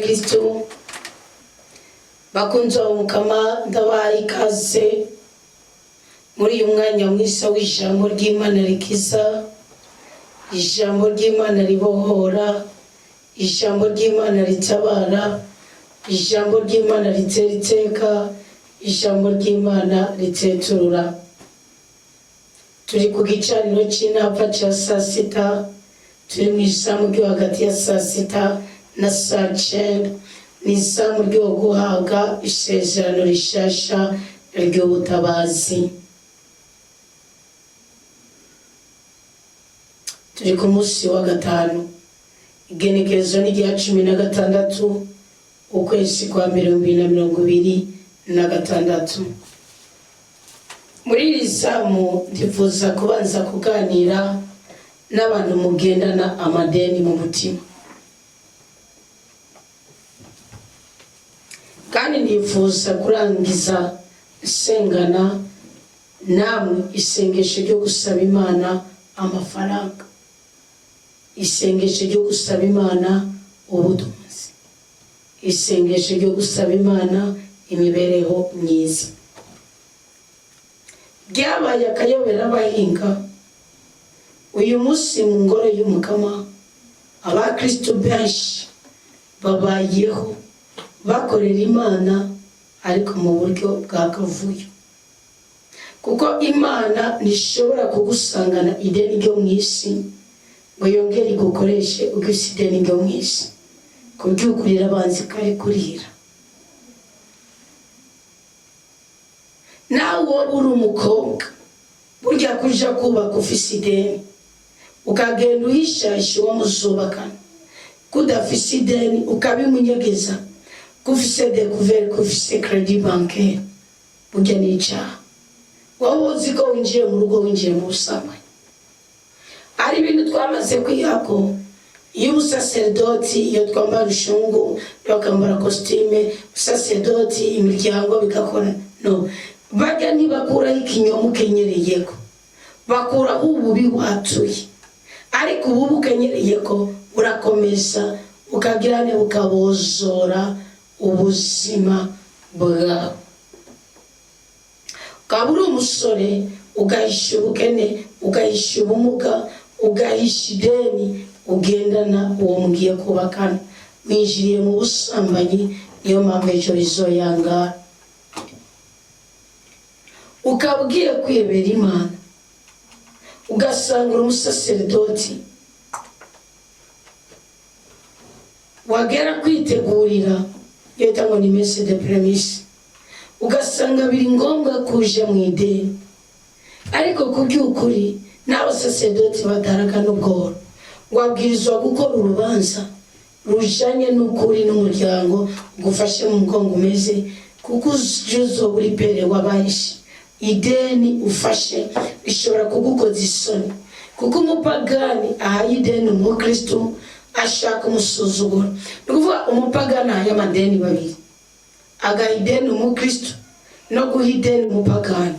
Kristo bakunze umukama ndabaye ikaze muri uyu mwanya mwiza w'ijambo ry'Imana rikiza, ijambo ry'Imana ribohora, ijambo ry'Imana ritabara, ijambo ry'Imana ritera iteka, ijambo ry'Imana riteturura. Turi ku gicaniro cy'inapfa cya saa sita, turi mu izamu ryo hagati ya saa sita na saa cyenda, ni izamu ryo guhabwa isezerano rishasha ry'ubutabazi. Turi ku munsi wa gatanu, igenekerezo ni rya 16 ukwezi kwa 2026. Muri iri zamu ndifuza kubanza kuganira n'abantu mugendana amadeni mu mutima, kandi ndifuza kurangiza sengana namwe isengesho ryo gusaba Imana amafaranga, isengesho ryo gusaba Imana ubutunzi, isengesho ryo gusaba Imana imibereho myiza. Byabaye akayobera abahinga uyu munsi mu ngoro y'umukama, abakristo benshi babayeho bakorera Imana ariko mu buryo bwa kavuyo, kuko Imana nishobora kugusangana ideni ryo mu isi ngo yongere igukoreshe ugise ideni ryo mu isi, kubyukurira abanzi kare kurira. Nawe wowe uri umukobwa burya kuja kubaka ufise ideni ukagenda uhishahisha uwo muzubakana, kudafise ideni ukabimunyegeza, kufise découvert kufise crédit bancaire, burya ni icyaha. Wowe uzi ko winjiye mu rugo, winjiye mu busambanyi. Ari ibintu twamaze kwihako. Iyo umusaserdoti, iyo twambara urushungu, bakambara costume, usaserdoti imiryango bigakora no, bajya ntibakuraho ikinyoma ukenyereyeko, bakuraho ububi watuye. Ariko ubu ukenyereyeko urakomeza ukagirane ukabozora ubuzima bwawe. Ukaba uri umusore ugahisha ubukene, ugahisha ubumuga, ugahisha ideni ugendana uwo mugiye kubakana, mwinjiriye mu busambanyi. Niyo mpamvu ejo bizoyangara. Ukaba ugiye kwibera Imana, ugasanga uri umusaserdoti, wagera kwitegurira iyo tango ni messe de prémisse, ugasanga biri ngombwa kuja mu ideni. Ariko kubyukuri n'abasaserdoti badaraga n'ubworo, wabwirizwa gukora urubanza rujanye n'ukuri n'umuryango gufashe mu mugongo umeze, kuko uzo buri pere wabayishi. Ideni ufashe ishobora kugukoza isoni, kuko umupagani ahaye ideni umukristo ashaka umusuzugura. Nukuvuga umupagani ahaye amadeni babiri, agaha ideni umukristo no guha ideni umupagani.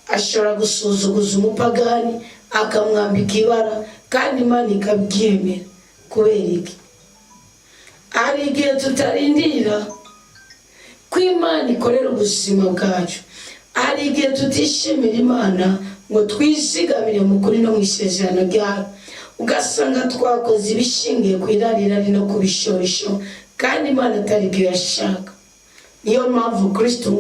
Ashobora gusuzuguza umupagani akamwambika ibara, kandi Imana ikabyemera. Kubera iki? Hari igihe tutarindira ko Imana ikorera ubuzima bwacu, hari igihe tutishimira Imana ngo twisigamire mu kuri no mu isezerano ryayo, ugasanga twakoze ibishingiye ku irari no ku bishobisho, kandi Imana atari byo yashaka. Niyo mpamvu Kristo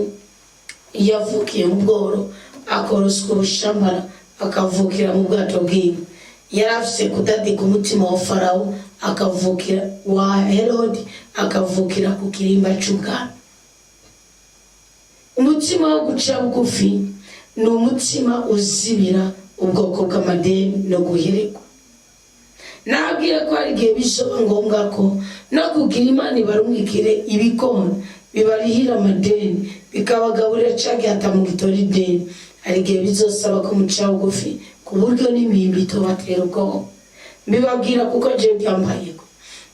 yavukiye mu bworo, akoroswa ubushambara, akavukira mu bwato bw'inka. Yari afise kudadika umutima wa Farawo, akavukira wa Herode, akavukira ku kirimba cy'ubwami. Umutima wo guca bugufi ni umutima uzibira ubwoko bw'amadeni no guherekwa. Nabwiye ko hari igihe bisoba ngombwa ko no kugira Imana ibarumwikire ibikona bibarihira amadeni, bikabagaburira cagi hata mu gitora ideni. Hari igihe bizosaba ko muca bugufi ku buryo n'imihimbi itobatera ubwoba. Mbibabwira kuko je byambayeko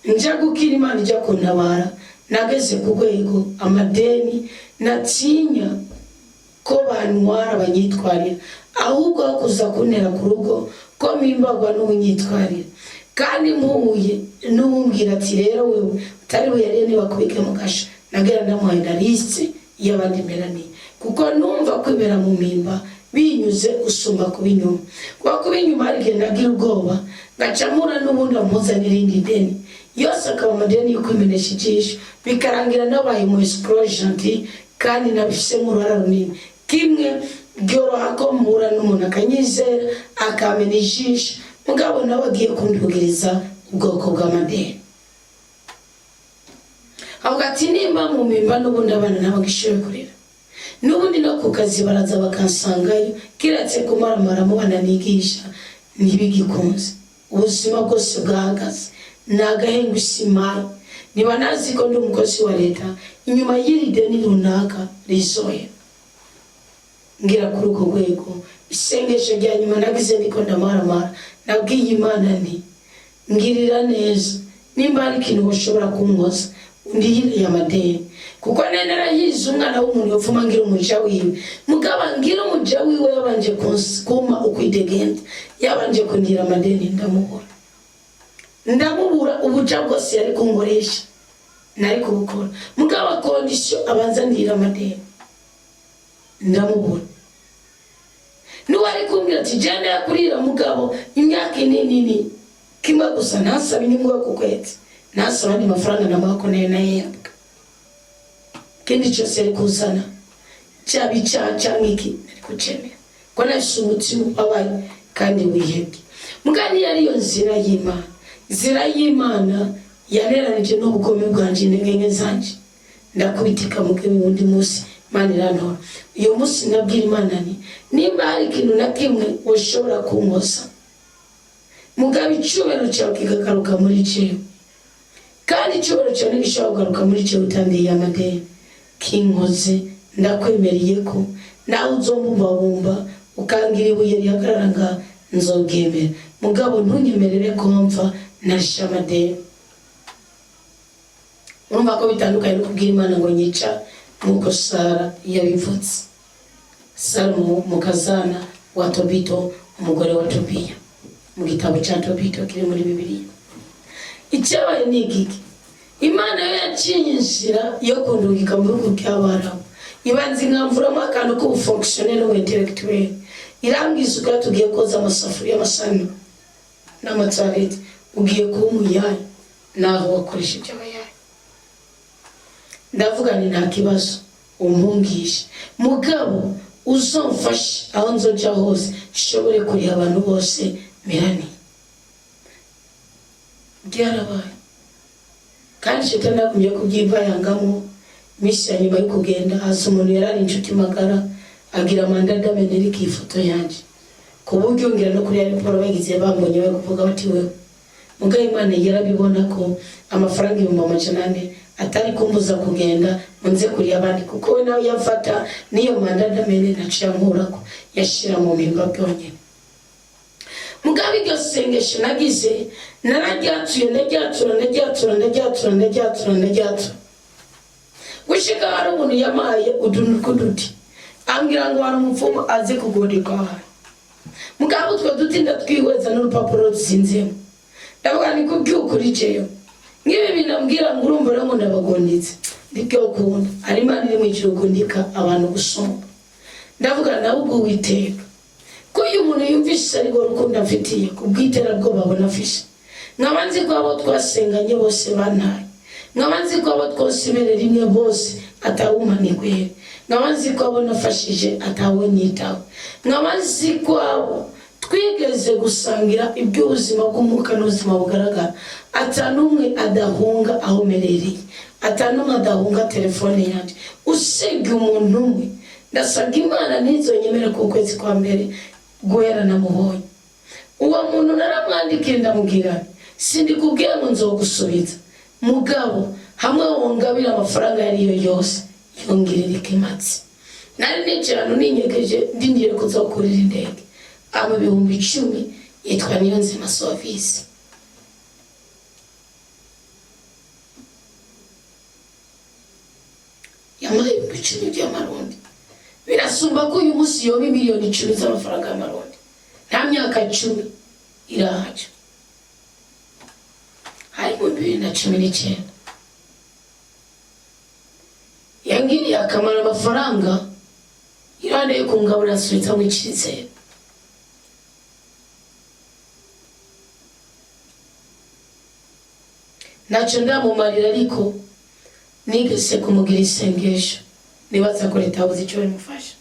nja gukira Imana ijya kuntabara, nageze ku rwego amadeni natinya ko bantwara banyitwarira, ahubwo kuza kunera ku rugo ko mpimbagwa n'ubunyitwarira. kandi mpuye n'umbwira ati rero wewe utari buyariye niba kubike mu gasha nagera ndamuhaye na liste y'abandi Melanie kuko numva kwibera mu mimba binyuze usumba kubinyuma kwa kubinyuma ari gihe nagira ubwoba ngacamura n'ubundi ampuza n'irindi deni yose akaba amadeni y'ukwimenesha ijisho bikarangira nabaye mu explosion kandi nabifise mu ruhara runini kimwe byoroha ko mpura n'umuntu akanyizera akamena ijisho mugabo nawe agiye kundugiriza ubwoko bw'amadeni avuga ati nimba mu mimba n'ubundi abana n'abagishoboye kurera n'ubundi no ku kazi baraza bakansangayo kiratse kumaramara mu bana nigisha ntibigikunze ubuzima bwose bwahagaze nagahenga isimaye niba nazi ko ndi umukozi wa leta inyuma y'iri deni runaka rizoye ngira kuri uko rwego isengesho rya nyuma nagize niko ndamaramara nabwiye Imana nti ngirira neza nimba hari ikintu bashobora kunkoza ndihiriye amadeni kuko nenera yize umwana w'umuntu yopfuma ngira umuja wiwe mugaba ngira umuja wiwe yabanje kuma ukwidegenda yabanje kungira amadeni ndamubura ubuja bwose yari kunkoresha nari kubukora mugaba kondisyo abanza ndira amadeni ndamubura nuwari kumbwira ati jana yakurira mugabo imyaka nini kimwe gusa nasaba inyungu yo kukwezi nasaba ni mafaranga namako nayembwa kindi cyose ari kuzana cyabi cyangiki ari kucemera ko nafise umutima wabaye kandi wihebye mugani yari yo nzira y'Imana yaneranije n'ubugome bwanje n'ingenge zanje ndakubitika mugemi wundi munsi Imana irantora uyu munsi nabwira Imana ni nimba hari ikintu na kimwe ushobora kunkoza mugabe icyubahiro cyawe kigagaruka muri jewe kandi icyubahiro cyawe nigishobora kugaruka muri jewe utandiye amadeni kinkoze ndakwemereye ko nawe uzombumba ukangira ibuye rihagarara nga nzobwemera mugabo ntunyemerere ko mpfa narisha amadeni urumva ko bitandukanye no kubwira Imana ngo nyica nkuko Sara yabivutse Sara mukazana wa Tobito umugore wa Tobiya mu gitabo cya Tobito kiri muri Bibiliya icyabaye n'igiki Imana yacinye inzira yo kundugika mu bihugu by'Abarabu ibanze nkamvuramo akantu ko fonctionnel no intellectuel irangiza uko tugiye koza amasafuriya amasano n'amatsareti ugiye kumuyaya naho wakoresha ibyabayaye ndavuga ni nta kibazo umpungishe mugabo uzomfashe aho nzoja hose shobore kuri abantu bose Melanie byarabaye kandi shetani akumye kubyivayangamo misi ya nyuma yo kugenda hasi umuntu yarari inshuti magara agira mandada meneri kifoto yanje ku buryo ngira no kuri airport bagize bambonye bari kuvuga bati wewe mugaye Imana yarabibona ko amafaranga 400 atari kumbuza kugenda munze kuri abandi kuko we nawe yafata niyo mandada meneri naciye nkurako yashira mu mimba byonyene mugabe iryo sengesho nagize ndagiatura gushika hari umuntu yamaye uduntu kuduti ambwira ngo hari umupfumu azi kugoreka hari mugabe utwo duti ndatwihweza n'urupapuro ruzinzemo ndavuga ni kubyukuri jeyo ngibi binambwira ngo urumva rero ngo ndabagonditse ndibyo ukunda ari Imana iri mu ijuru gundika abantu gusumba ndavuga nawe ubwo witeka ko uyu muntu yumvise ari go rukundo afitiye kubwitera bwo babona afishe nkabanzi ko abo twasenganye bose bantaye nkabanzi ko abo twosibere rimwe bose atawumanigwe nkabanzi ko abo nafashije atawe nyitaho nkabanzi ko abo twigeze gusangira iby'ubuzima bw'umwuka n'ubuzima bugaragara atanumwe adahunga aho merereye atanumwe adahunga telefone yanjye usibye umuntu umwe ndasabye Imana ntizonyemere ku kwezi kwa mbere guhera namubonye uwo muntu naramwandikira ndamubwira sindi kubwira ngo nzogusubiza mugabo hamwe wongabira amafaranga yariyo yose yongirira ikimatsi nari nicerano ninyegeje ndindiye kuzokurira indege aba 10,000 yitwa Niyonzima Service yamaye 10,000 by'amarundi birasumba ko uyu munsi yoba miliyoni 10 z'amafaranga y'amarundi nta myaka 10 irahaje 2019 yangiriye akamaro amafaranga irane yo kungabura asubiza mu cyizere. Ntacyo ndamumarira ariko nigeze kumugira isengesho nibaza ko leta yabuze icyo bimufasha.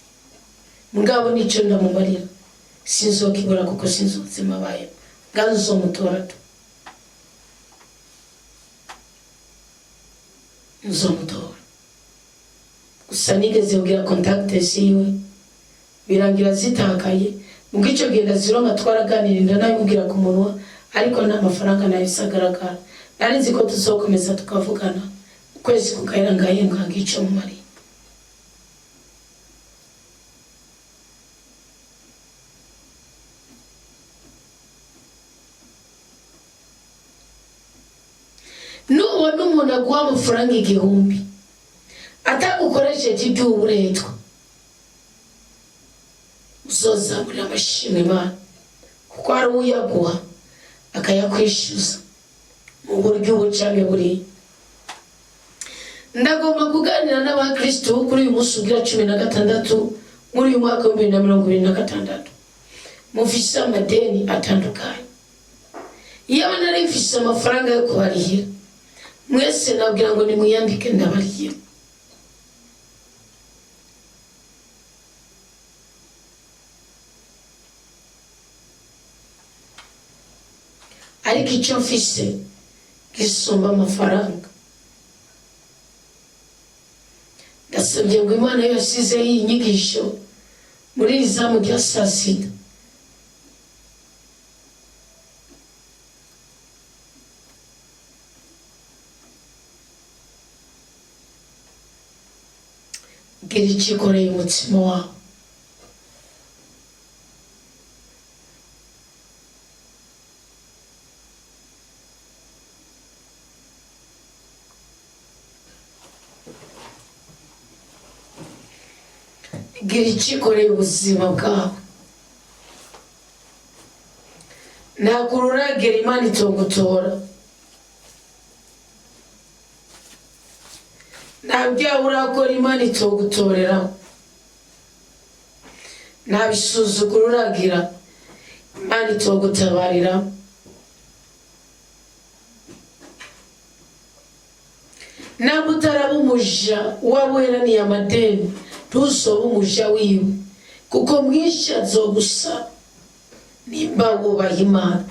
Mugabo nicyo ndamumarira sinzokibura kuko sinzuzima baye ganzo mutora nzomutora. Gusa nigeze kugira contact ziwe birangira zitakaye ubwo icyo genda zironka twaraganira nayo kugira ku munwa ariko nta mafaranga nayo isagaragara. Nari nzi ko tuzokomeza tukavugana ukwezi kugahera ngaye nkangico mumari. Nubona umuntu aguha amafaranga 1000 atagukoresheje iby'uburetwa uzozamurira amashimwe Imana kuko ari uyaguha akayakwishyuza mu buryo bucange buri. Ndagomba kuganira n'abakristo kuri uyu munsi ugira 16 muri uyu mwaka wa 2026 mufise amadeni atandukanye. Iyo nari mfise amafaranga yo kubarihira mwese nabwira ngo nimuyandike ndabarihira. Ariko icyo mfise gisumba amafaranga. Ndasabye ngo Imana yasize iyi nyigisho muri izamu rya sasida gira ikikoreye umutima wawe. Gira ikikoreye ubuzima bwawe. Nakururagera Imana itogutora. Nabya urakora Imana itogutorera. Nabisuzugura uragira Imana itogutabarira. Nabutaraba umuja waweraniye amadeni ntuzobe umuja wiwe kuko mwinshi azogusa nimba wubaha Imana.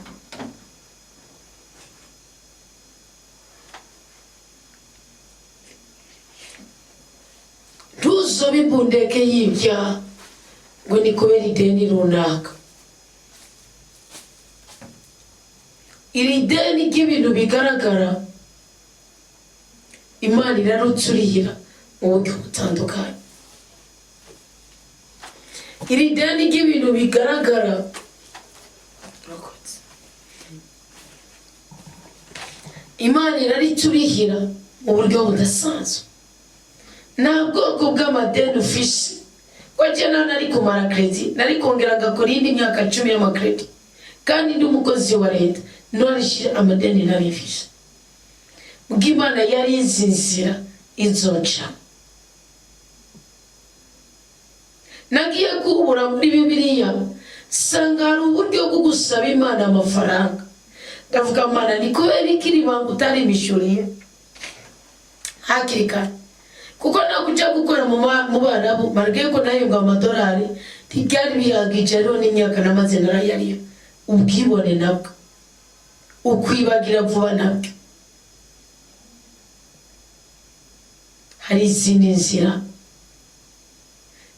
Ntuzobe imbundeke y'ibyaha ngo ni kubera ideni runaka. Iri deni ry'ibintu bigaragara Imana irarutsurira mu buryo butandukanye. Iri deni ry'ibintu bigaragara Imana irariturihira mu buryo budasanzwe. Nta bwoko bw'amadeni ufise waje nari kumara credit nari kongera gakora indi myaka 10 y'amakredi kandi ndi umukozi wa leta norishira amadeni nari mfise. Imana yari izinzira izoca. Nagiye kubura muri Bibiliya sanga hari uburyo bwo gusaba Imana amafaranga. Ndavuga Imana ni kubera ikiri bangu utari mishuriye hakirika kuko nakuja gukora mu Barabu marge ko nayo ngo amadolari tibyari bihagije rero n'imyaka namaze narayariyo ubwibone nabwo ukwibagira vuba nabwo. Hari izindi nzira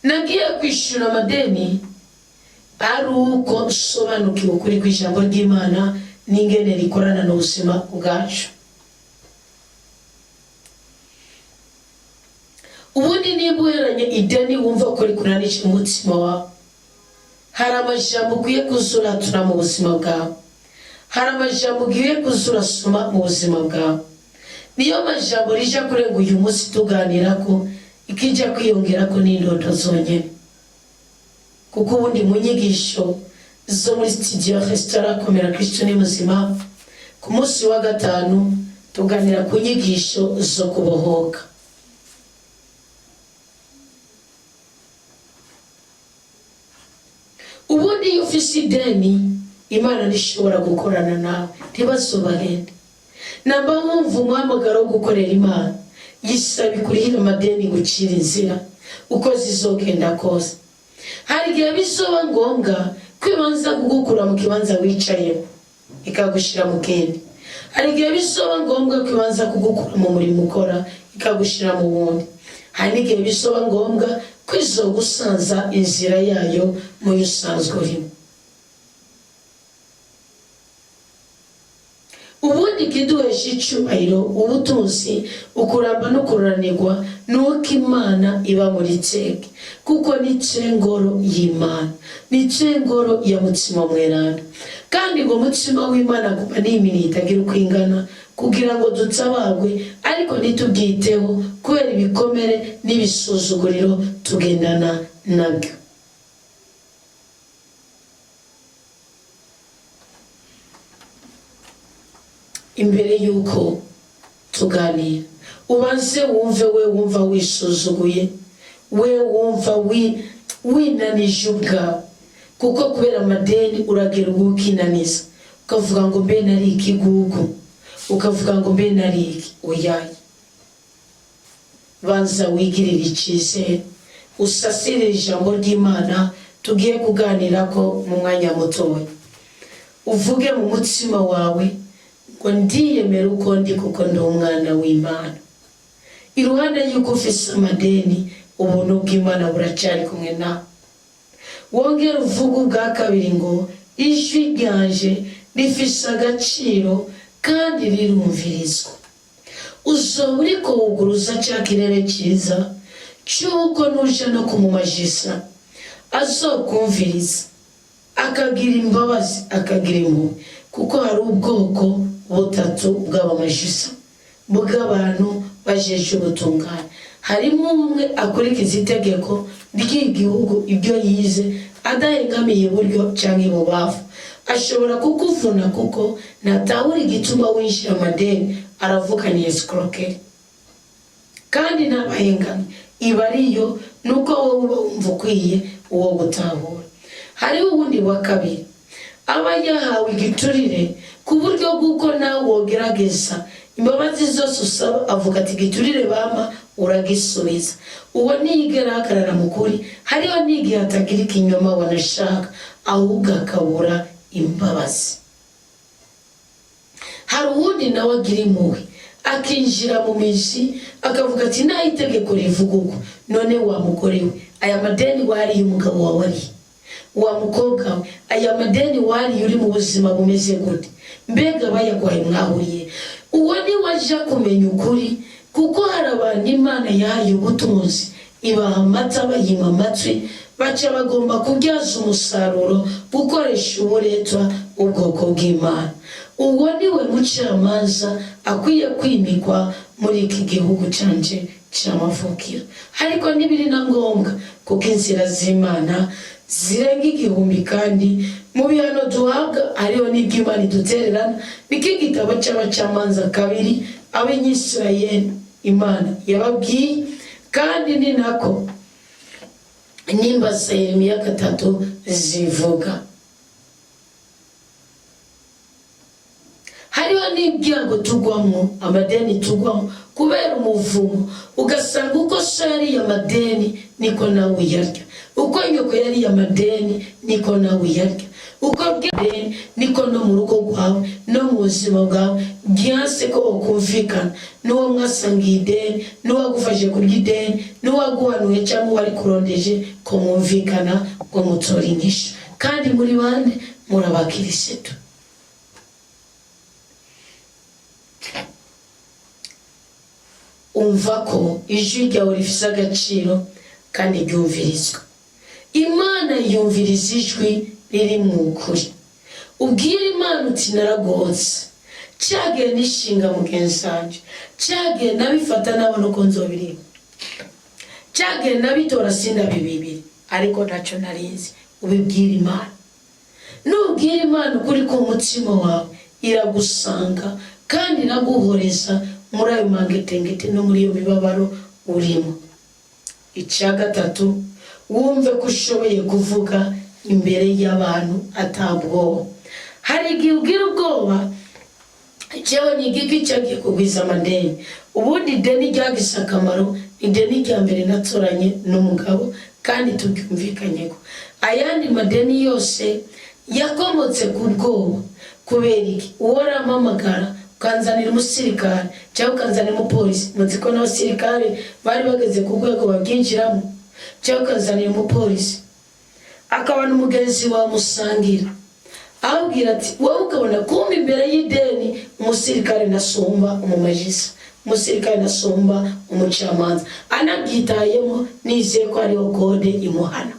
nagiye kwishura amadeni ari uko sobanukiwe ukuri kw'ijambo ry'Imana n'ingene rikorana n'ubuzima bwacu. Ubundi niba uheranye ideni wumva ko rikuranisha umutima wawe, hari amajambo ukwiye kuzuratura mu buzima bwawe, hari amajambo ugiye kuzurasoma mu buzima bwawe. Niyo majambo rija kurenga uyu munsi tuganira ko ikija kwiyongera ko n'indoto zonyene. Kuko ubundi mu nyigisho zo muri studio Restaurant Komera Kristo ni muzima ku munsi wa 5 tuganira ku nyigisho zo kubohoka. Ubundi iyo ufise ideni Imana nishobora gukorana nawe ntibazobahende. Namba wumva umuhamagaro wo gukorera Imana, yisabe kurihira amadeni gucira inzira uko zizogenda kose. Hari igihe bizoba ngombwa kwibanza kugukura mu kibanza wicayemo ikagushira mu kindi. Hari igihe bizoba ngombwa kwibanza kugukura mu murimo ukora ikagushira mu wundi. Hari n'igihe bizoba ngombwa kwizogusanza inzira yayo mu yusanzwe urimo. Ubundi kiduhesha icubahiro, ubutunzi, ukuramba no kuranirwa nuko Imana iba muri tseke, kuko ni cengoro y'Imana, ni cengoro ya mutima mweranda. Kandi ngo mutima w'Imana kuba n'imini itagira uko ingana kugira ngo dutabagwe, ariko nitubwiteho kubera ibikomere n'ibisuzuguriro tugendana nabyo. Imbere yuko tuganira, ubanze wumve, we wumva wisuzuguye, we wumva winanije ubwawe, kuko kubera amadeni uragera ukinaniza ukavuga ngo mbe nari ikigugu, ukavuga ngo mbe nari iki. Oyaye, banza wigirire icyizere, usasire ijambo ry'Imana tugiye kuganira ko mu mwanya mutoya. Uvuge mu mutima wawe ngo ndiyemera uko ndi kuko ndi umwana w'Imana. Iruhande y'uko ufise amadeni, ubuntu bw'Imana buracyari kumwe nawe. Wongera uvuga ubwa kabiri ngo ijwi ryanje rifise agaciro kandi rirumvirizwa. Uzoba uriko wuguruza cya kirere cyiza cy'uko nuja no kumumajisa azokumviriza, akagira imbabazi, akagira impuhwe, kuko hari ubwoko butatu bw'abamajisa bw'abantu bajeje ubutungane. Harimo umwe akurikiza itegeko ry'igihugu ibyo yize adahengamiye iburyo cyangwa ibubafu. Ashobora kukuvuna kuko natahura igituma winjira amadeni, aravuga ni escroquerie kandi ntabahengami. Iba ariyo nuko wowe uba wumva ukwiye uwo gutahura. Hariho ubundi wa kabiri aba yahawe igiturire ku buryo bw'uko nawe wogerageza imbabazi zose usaba, avuga ati igiturire bama uragisubiza. Uwo niyigera ahagarara mu kuri. Hariho n'igihe atagira ikinyoma wanashaka, ahubwo akabura imbabazi. Hari uwundi nawe agira impuhwe, akinjira mu mizi akavuga ati nta itegeko rivuga uko. None wa mugore we, aya madeni wariye umugabo wawe ari, wa mukobwa we, aya madeni wariye uri mu buzima bumeze gute? Mbega bayagwaye mwahuriye? Uwo ni waje kumenya ukuri, kuko hari abantu Imana yahaye ubutunzi, ibaha amata bayima amatwi, baca bagomba kubyaza umusaruro gukoresha uburetwa ubwoko bw'Imana. Uwo ni we mucamanza akwiye kwimikwa muri iki gihugu canje cy'amavukiro. Ariko ntibiri na ngombwa, kuko inzira z'Imana zirenga igihumbi, kandi mu bihano duhabwa hariho n'iby'Imana idutererana. Niko igitabo cy'abacamanza kabiri ab'Isirayeli Imana yababwiye, kandi ni nako nimba Yeremiya 3 zivuga. Hariho n'ibyago tugwamo, amadeni tugwamo kubera umuvumo. Ugasanga uko so yari amadeni niko nawe uyarya, uko nyoko yari amadeni niko nawe uyarya, uko bw'ideni niko no mu rugo rwawe no mu buzima bwawe byanse ko ukumvikana n'uwo mwasangiye ideni, n'uwagufashe kurya ideni, n'uwaguhanuye cyangwa wari kurondeje ko mwumvikana ngo mutora inyishu. Kandi muri bande? Muri abakirisitu. Umva ko ijwi ryawe rifise agaciro kandi ryumvirizwa. Imana yumviriza ijwi riri mu kuri. Ubwira Imana uti naragotse, cyagiye nishinga mugenzi wanje, cyagiye nabifata nabona uko nzobirimo, cyagiye nabitora sindabibibiri, ariko ntacyo narinzi. Ubibwira Imana. Nubwira Imana ukuri ku mutima wawe, iragusanga kandi naguhoreza muri ayo mangetengete no muri iyo mibabaro urimo. Icya gatatu, wumve ko ushoboye kuvuga imbere y'abantu atabwoba. Hari igihe ugira ubwoba, jewe n'igiki cyagiye kugwiza amadeni. Ubundi ideni ryagize akamaro, ideni rya mbere natoranye n'umugabo kandi tubyumvikanye ko ayandi madeni yose yakomotse ku bwoba. Kubera iki? Uwaramamagara ukanzanira umusirikare cyangwa ukanzanira umupolisi, muzi ko n'abasirikare bari bageze ku rwego babyinjiramo, cyangwa ukanzanira umupolisi akabana umugenzi wamusangira abwira ati wowe ukabona kumva imbere y'ideni umusirikare nasumba umumajisa, umusirikare nasumba umucamanza, anabyitayemo nizeye ko ariho kode imuhana.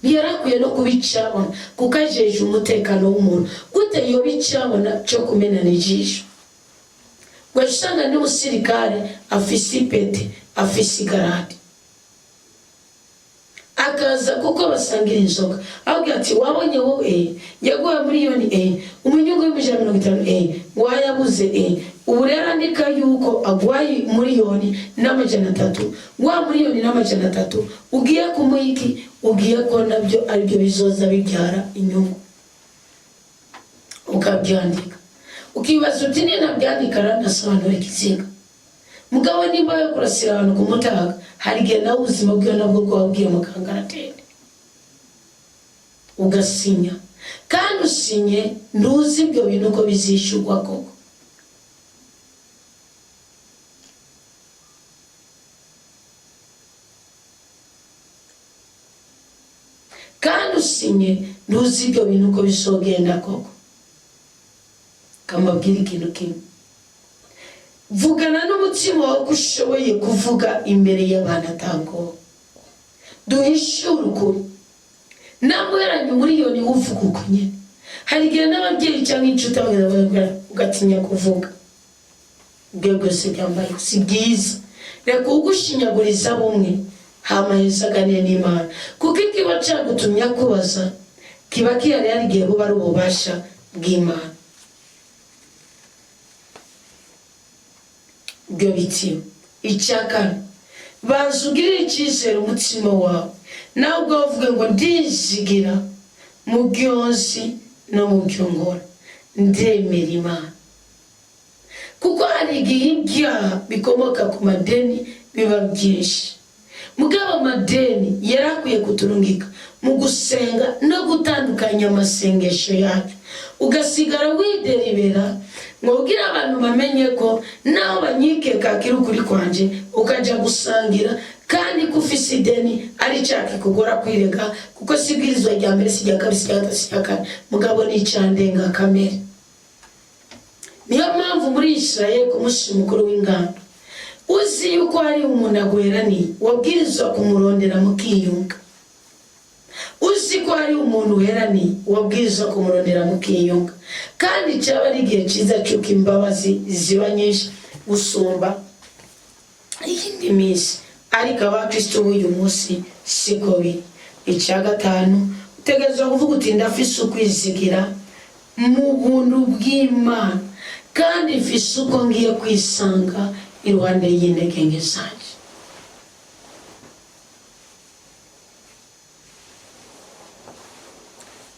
Ntiyarakuye no kubicabona kuko ajeje umutekano w'umuntu. Gute yo bicabona cyo kumenana ijisho? Gwashanga ni umusirikare afise ipete, afise igarade, akaza kuko basangira inzoga abwira ati wabonye wowe yaguha miliyoni umunyungu w'150 wayabuze ubu rero andika yuko agwaye miliyoni n'300, wa miliyoni n'300 ugiye kumwiki, ugiye ko nabyo aribyo bizoza bibyara inyungu. Ukabyandika ukibaza uti ni nabyandika ranasobanura ikizinga. Mugabo nimba yo kurasira abantu kumutaga, hari gihe nawe ubuzima bwiwe nabwo bwabwiye mu kangaratende ugasinya, kandi usinye nduzi ibyo bintu ko bizishurwa koko. Kandi usinye nduzi ibyo bintu ko bizogenda koko. Kamabwira ikintu kimwe, vugana n'umutima wawe ko ushoboye kuvuga imbere y'abantu atango. Duhishure ukuri, namuheranye miliyoni uvuga uko nyene. Hari igihe n'ababyeyi cyangwa inshuti ugatinya kuvuga. Ubwo bwose byambaye si bwiza. Reka ugushinyaguriza bumwe hama yesagane n'Imana, kuko ikiba cyagutumya kubaza kiba kiyari hari igihe buba ari ububasha bw'Imana. Byo biti icyakane, bazugirira icyizere umutima wawe, nawe ubwo bavuga ngo ndizigira mu byonsi no mu byongora ndemera Imana. Kuko hari igihe ibyaha bikomoka ku madeni biba byinshi. Mugabo amadeni yarakwiye kuturungika mu gusenga no gutandukanya amasengesho yacu, ugasigara wideribera ngo ugira abantu bamenye ko naho banyikeka kiri ukuri kwanje, ukaja gusangira kandi kufise ideni ari cyake kugora kwirega, kuko sibwirizwa rya mbere sijya kabisi cyaka mugabo ni cyandenga kamere. Niyo mpamvu muri Israel ku munsi mukuru w'ingando, uzi yuko hari umuntu agwerani wabwirizwa kumurondera mukiyunga. Uzi ko hari umuntu werani wabwirizwa kumurondera mukiyunga, kandi cyaba ari igihe cyiza cyuko imbabazi ziba nyinshi gusumba iyindi minsi. Ariko abakristo b'uyu munsi siko biri. Icya gatanu, utegerezwa kuvuga uti ndafise ukwizigira mu buntu bw'Imana, kandi mfise uko ngiye kwisanga iruhande y'intege nke zanje.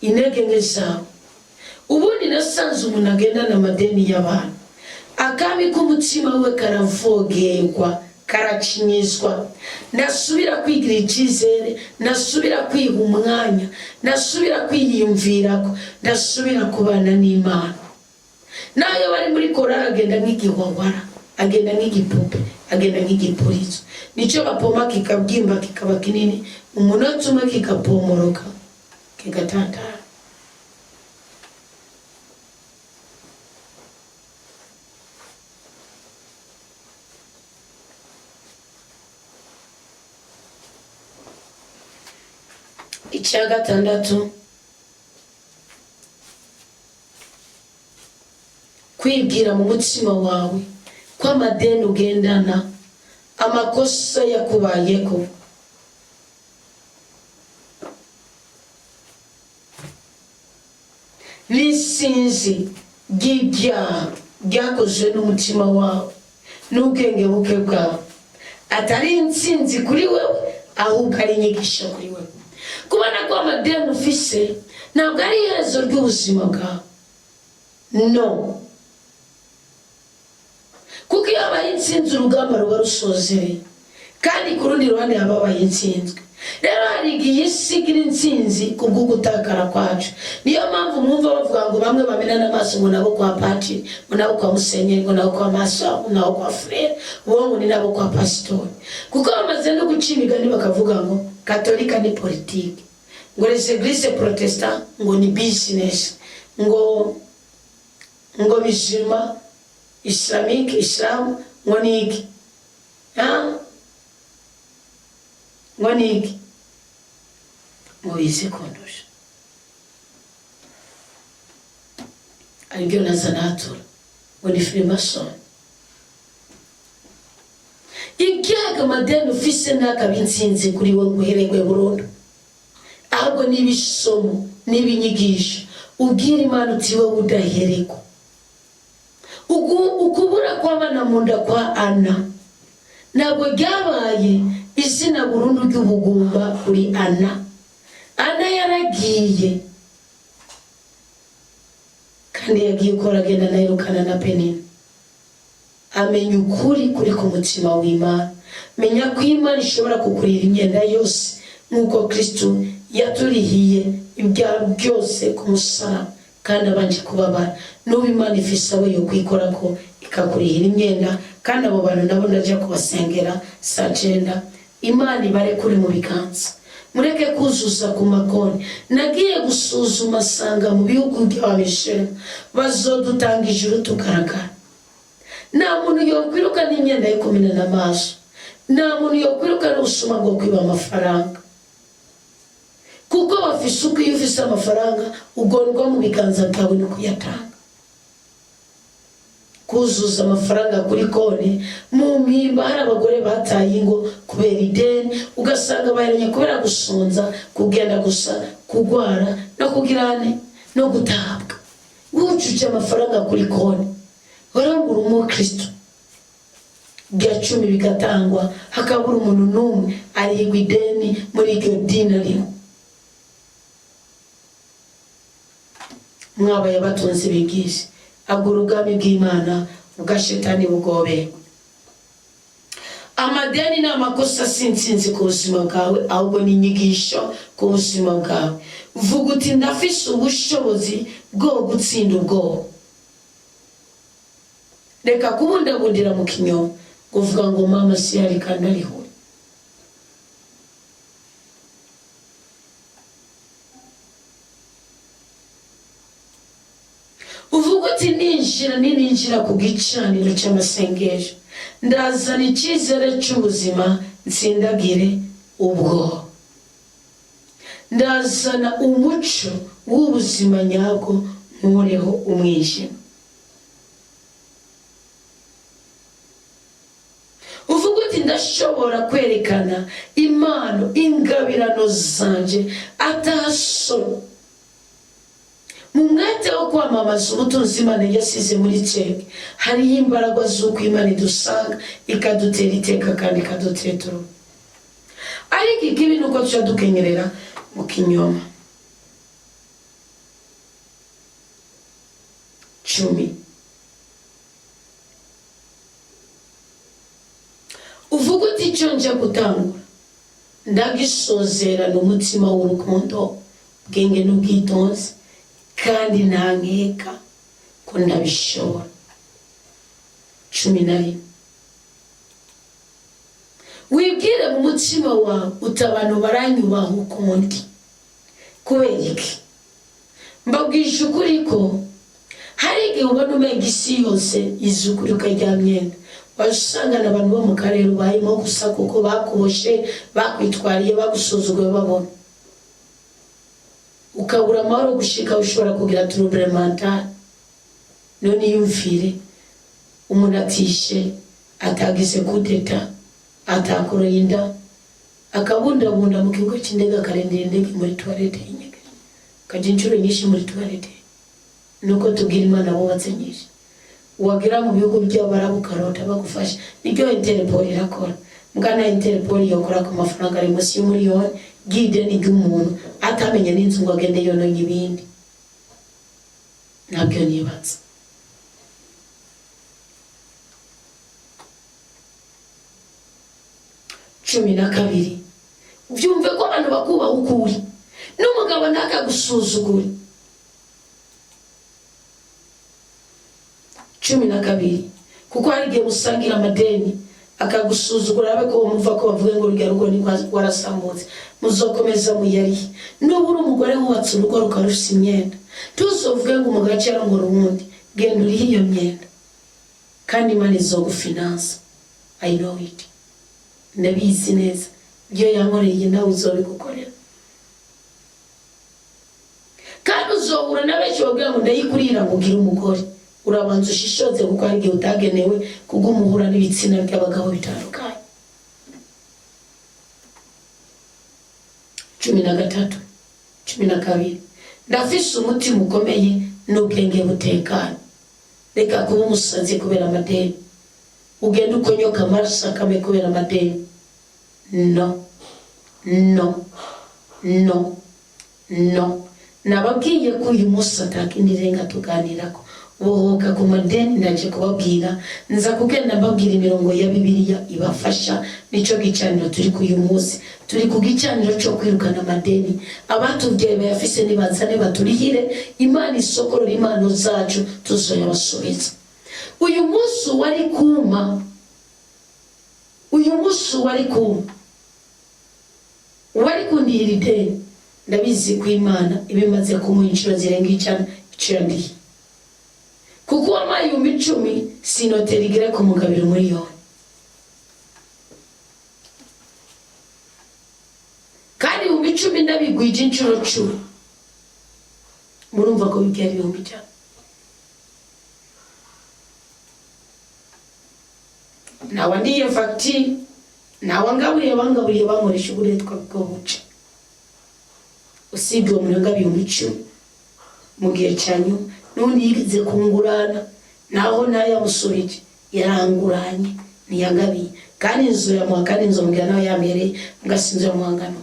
Intege nke zawe. Ubundi nasanze umuntu agendana amadeni y'abantu, akabi k'umutima we karavogerwa, karacinyizwa, nasubira kwigira icyizere, nasubira kwiha umwanya, nasubira kwiyumvirako, nasubira kubana n'Imana. Nayo bari muri korari agenda nk'igihwagwara, agenda nk'igipupe, agenda nk'igipurizo. Nicyo bapoma kikabyimba kikaba kinini, umunota umwe kikapomoroka kigatantara. Icya gatandatu, kwibwira mu mutima wawe ko amadeni ugendana amakosa yakubayeko. N'isinzi ry'ibyaha byakozwe n'umutima wawe n'ubwenge buke bwawe, atari intsinzi kuri wewe ahubwo ari inyigisho kuri wewe. Kubona ko amadeni ufise ntabwo ari iherezo ry'ubuzima bwawe, no. Kuko iyo habaye intsinzi urugamba ruba rusozereye, kandi ku rundi ruhande habaye intsinzwe. Rero hari igihe isigira intsinzi kubwo gutakara kwacu. Niyo mpamvu mwumva bavuga ngo bamwe bamenana amaso ngo nabo kwa patiri, ngo nabo kwa musenyeri, ngo nabo kwa maso, ngo nabo kwa frere, ngo ni nabo kwa pasitori. Kuko bamaze no guca imigani bakavuga ngo katolika ni politiki, ngo les églises protestants ngo ni business, ngo musulman islamique islam ngo ni iki, ngo ni iki mubizi kondosha aribyo nazanatura ngo ni freemason. Ibyaga amadeni ufise n'akaba intsinzi kuri we nguherengwe burundu, ahubwo n'ibisomo n'ibinyigisho ubwira Imana uti wowe udahereko. Ukubura kw'abana mu nda kwa Ana ntabwo ryabaye izina burundu ry'ubugumba kuri Ana. Ana yaragiye kandi yagiye ukora agenda nayirukana na Penina. Amenya ukuri kuri ku mutima w'Imana, menya ko Imana ishobora kukurira imyenda yose nk'uko Kristo yaturihiye ibyaha byose ku musaraba kandi abanje kubabara. N'ubu Imana ifise abo yo kwikora ko ikakurihira imyenda, kandi abo bantu nabo ndaje kubasengera saa 9. Imana ibare kuri mu biganza, mureke kuzuza ku makoni. Nagiye gusuzuma sanga mu bihugu by'abamishere bazodutanga ijuru tugaragara. Nta muntu yokwirukana imyenda yo kumenana amaso, nta muntu yokwirukana ubusuma bwo kwiba amafaranga, kuko bafise uko iyo ufise amafaranga ugondwa mu biganza byawe no kuyatanga. Kuzuza amafaranga kuri konti mu mpimba hari abagore bataye ingo kubera ideni, ugasanga bayaranye kubera gusonza, kugenda gusa, kugwara no kugirane no gutabwa. Wujuje amafaranga kuri konti warangura umukristo bya 10 bigatangwa, hakabura umuntu n'umwe arigwa ideni muri iryo dini arimo. Mwabaye batunze bigisha agurugami bw'Imana ugashetani bugobe. Amadeni na makosa sinsinzi ku buzima bwawe, ahubwo ni inyigisho ku buzima bwawe. Vuga uti ndafise ubushobozi bwo gutsinda ubwoba. Reka kubundabundira mu kinyoma kuvuga ngo mama si yari kandi ariho. Uvuga uti ninjira ku gicaniro cy'amasengesho ndazana icyizere cy'ubuzima nsindagire ubwo. Ndazana umuco w'ubuzima nyabwo nkureho umwijima. Uvuga uti ndashobora kwerekana impano ingabirano zanje ataso. Mu mwete wo kwamamaza ubutunzi Imana yasize muri twebwe hariho imbaraga z'uko Imana idusanga ikadutera iteka kandi ikadutetura. Ariko ikibi nuko tuca dukenyerera mu kinyoma. 10. Uvuga uti icyo nje gutangura ndagisozera n'umutima w'urukundo, bwenge n'ubwitonzi, kandi ntankeka ko ndabishobora. 11. Wibwire mu mutima wawe uti abantu baranyubaha ukundi kubera iki? Mbabwije ukuri ko hari igihe ubona umenga isi yose izi ukuri ukaryamyenda. Wasanga n'abantu bo mu karere ubayemo gusa kuko bakuboshe, bakwitwariye, bagusuzuguye babona. Ukabura amahoro gushika ushobora kugira trouble mental. None yumvire umuntu atishe, atagize kudeta, atakoroye inda, akabundabunda mu kigo cy'indege akarendera indege muri toilette y'inyege, kajya inshuro nyinshi muri toilette. Nuko tubwira Imana bubatse nyinshi. wagera mu bihugu by'abarabu karota bagufasha. Nibyo Interpol irakora. Mugana Interpol yokora ku mafaranga ari munsi y'umuriyoni, guide ni ry'umuntu atamenye n'inzu ngo agende yononye ibindi. Nabyo nibatse. Cumi na kabiri, ubyumve ko abantu bakubaha ukuri n'umugabo ntakagusuzugure. 12, kuko hari igihe musangira amadeni akagusuzugura abe ko muva ko bavuga ngo urugero rwo ni warasambutse, muzokomeza muyarihe. N'ubura umugore wubatse urugo rukarusha imyenda, tuzovuge ngo umugabo cyangwa ngo rundi genda urihe iyo myenda, kandi Imana izogufinansa. I know it. Ndabizi neza ibyo yankoreye nawe uzobigukorera. Kandi uzohura na benshi bavuga ngo ndayikurira ngo ugire umugore, urabanza ushishoze kuko hari igihe utagenewe kugumuhura n'ibitsina by'abagabo bitandukanye. 13, 12, ndafise umutima ukomeye n'ubwenge butekanye. Reka kuba umusazi kubera amadeni, ugenda ukonyoka amaraso akame kubera amadeni. No, no, no, no. Nababwiye ko uyu munsi atakindi renga tuganirako. Bohoka ku madeni ndaje kubabwira, nza kugenda mbabwira imirongo ya Bibiliya ibafasha. Nico gicaniro turi ku uyu munsi, turi ku gicaniro cyo kwirukana amadeni. Abatubwiye bayafise nibazane baturihire, Imana isokorora impano zacu tuzoyabasubiza. Uyu munsi wari kuma, uyu munsi wari kuma, wari kundihira ideni. Ndabizi ko Imana ibimaze kumuha inshuro zirenga icana icirandi, kuko wamaye 10 sinotera igire ku mugabiro umuriyoni. Kandi 10 ndabigwije inshuro 10, murumva ko bigera 5,000. Nawe ndiye fakti, nawe ngaburiye bangaburiye bankoresha uburetwa bwo buce. Usibye umunanga 10,000 mu gihe cyanyu n'undi yigize kungurana, naho nayo musubije yaranguranye niyagabiye. Kandi inzu ya mwakani inzu mbwira nawe yamereye mugasinzo ya mwangano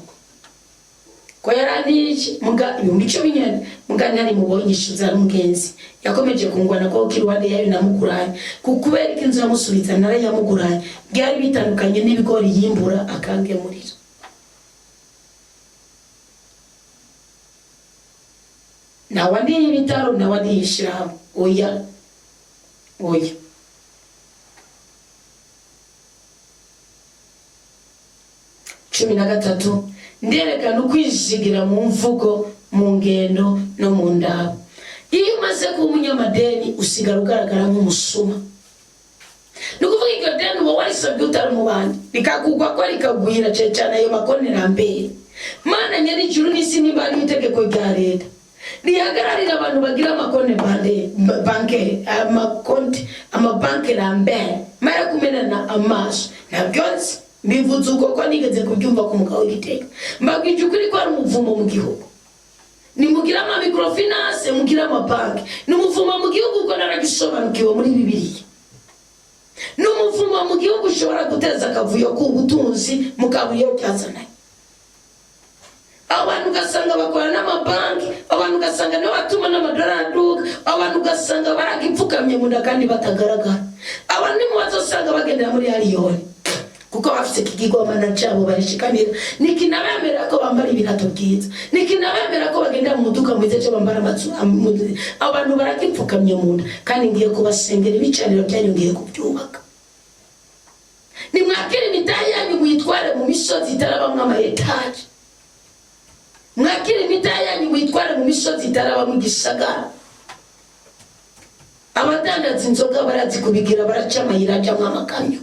ko yarandiki muga 10,000 nyene muga nari mubonyishuza mugenzi yakomeje kungwana ko kirwande yayo namuguranye, kukubera inzu yamusubiza nara yamuguranye byari bitandukanye n'ibigori yimbura akangemurira. Nawandi ibitaro nawandi yishiraho oya oya. 13, nderekana ukwizigira mu mvugo, mu ngendo no mu ndabo. Iyo umaze kuba umunyamadeni usigara ugaragara nk'umusuma. Nukuvuga iryo deni uba warisabye utari mu bandi, bikakugwa ko rikagwira cyane ayo makonera mbere. Mana nyari ijuru n'isi niba ari itegeko rya leta rihagararira abantu bagira amakonte banke amabanke rambere mara kumenana amaso. Nabyonse mbivuze uko ko nigeze kubyumva ku mugabo w'igiteka. Mbabwije ukuri ko ari umuvumo mu gihugu. Nimugira ama microfinance, mugira amabanke. N'umuvumo mu gihugu uko naragisobanukiwe muri Bibiliya. N'umuvumo mu gihugu ushobora guteza akavuyo k'ubutunzi mukaburiyo byazananye. Abantu gasanga bakora n'amabanki, abantu gasanga no batuma n'amadolari aduka, abantu gasanga baragipfukamye munda kandi batagaragara. Abantu mu bazosanga bagendera muri Aliyoni kuko bafite kigigomana cyabo barishikamira. Nikinabemera ko bambara ibirato byiza, nikinabemera ko bagenda mu muduka mwiza cyo bambara amatsu. Abantu baragipfukamye munda kandi ngiye kubasengera ibicaniro byanyu ngiye kubyubaka. Nimwakira imitayi yanyu muyitware mu misozi itarabamwe ama etage. Mwakira imitayi yanyu muyitware mu misozi itaraba mu gisagara. Abadandaza inzoga barazi kubigira baraca amayira ajamwe amakamyo.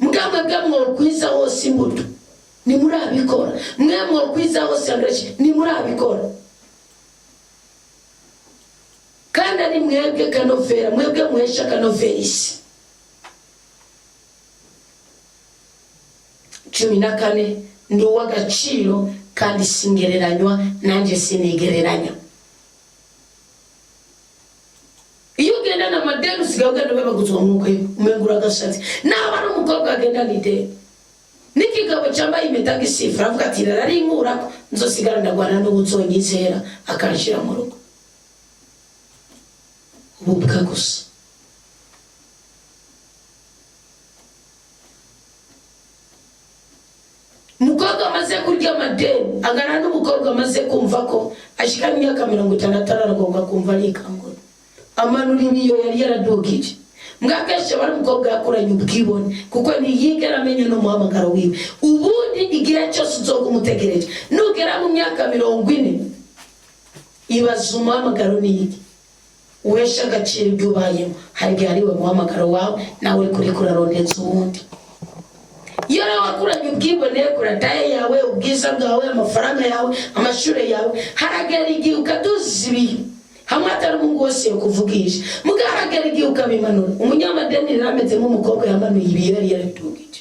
Mugamwe bwamwo kwiza hose imbuto ni murabikora, mwemwo kwiza hose angaje ni murabikora. Kandi ari mwebwe kanovera, mwebwe mwesha kanoverisi. 14, ndi uw'agaciro kandi singereranywa, nanjye sinigereranya. Iyo ugenda na madeni usigaye ugenda baguzwa nk'ukwe umengura agashatsi naba ari umukobwa agenda n'ideni n'ikigabo cyambaye impeta gisifa aravuga ati rari inkura nzosigara ndagwana n'ubuzonyizera akanshira mu rugo ububwa gusa. Umukobwa amaze kurya amadeni angana n'umukobwa amaze kumva ko ashika imyaka 60 aragomba kumva arikangura amanura ibiyo yari yaradugije mwakesha bari umukobwa yakuranye ubwibone kuko ntiyigera amenya no muhamagaro wiwe ubundi igihe cyose uzogumutegereje nugera mu myaka 40 ibaza umuhamagaro niki uhesha agaciro ibyo ubayemo hari igihe ari we muhamagaro wawe nawe kuri kurarondeza ubundi yara wakuranye ubwibone kurataye yawe ubwiza bwawe amafaranga yawe amashure yawe haragera igihe ukaduzibiye hamwe atari umungu wose yo kuvugisha mugaragara igihe ukabimanura umunyamadeni rameze nk'umukobwa yamanuye ibiyo yari yaratugije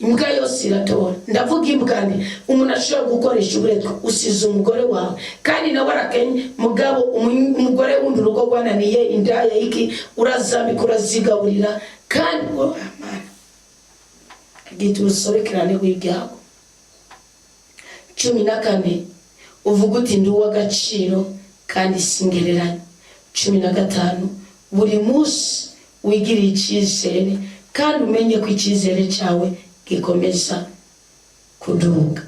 imbwa yose iratora ndavuga imbwani umuntu ashobora gukoresha uburetwa usize umugore wawe kandi nawe arakenye mugabo umugore wundi urugo rwananiye indaya iki urazambika urazigaburira kandi amana gitu usobekerane w'ibyago 14 uvuga uti ndi uw'agaciro kandi singereranye 15 buri munsi wigira icyizere kandi umenye ko icyizere cyawe gikomeza kuduga.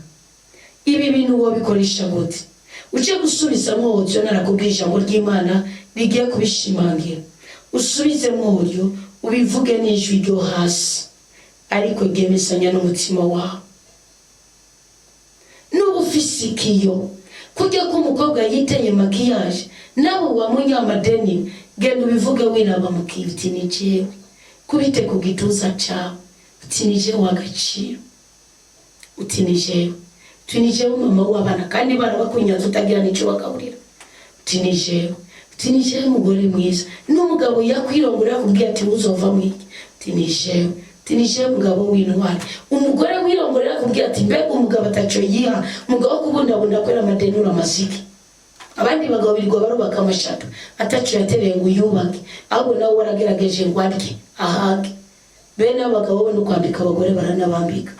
Ibi bintu wo bikoresha gute uje gusubizamo uburyo narakubwije ijambo ry'Imana rigiye kubishimangira usubizemo uburyo ubivuge n'ijwi ryo hasi ariko gemesanya n'umutima wawe n'ubufisikiyo kujya ko umukobwa yiteye makiyaje nawe wa munyamadeni genda ubivuge wiraba mukiti nijewe kubite ku gituza cyawe utinije wagaciro utinijewe tunijewe mama w'abana kandi barabakunyanza utagira nico bakaburira utinijewe mugore mwiza n'umugabo yakwirongora yakubwiye ati uzova mwiki tinije mugabo w'intwari umugore wirongorera yakubwiye ati mbega umugabo ataco yiha mugabo kubundabunda kwera amadenura amaziki abandi bagabo birirwa barubaka amashaka ataco yatereye ngo yubake ahubwo nawe waragerageje ngo arye ahage bene abagabo bo no kwambika abagore baranabambika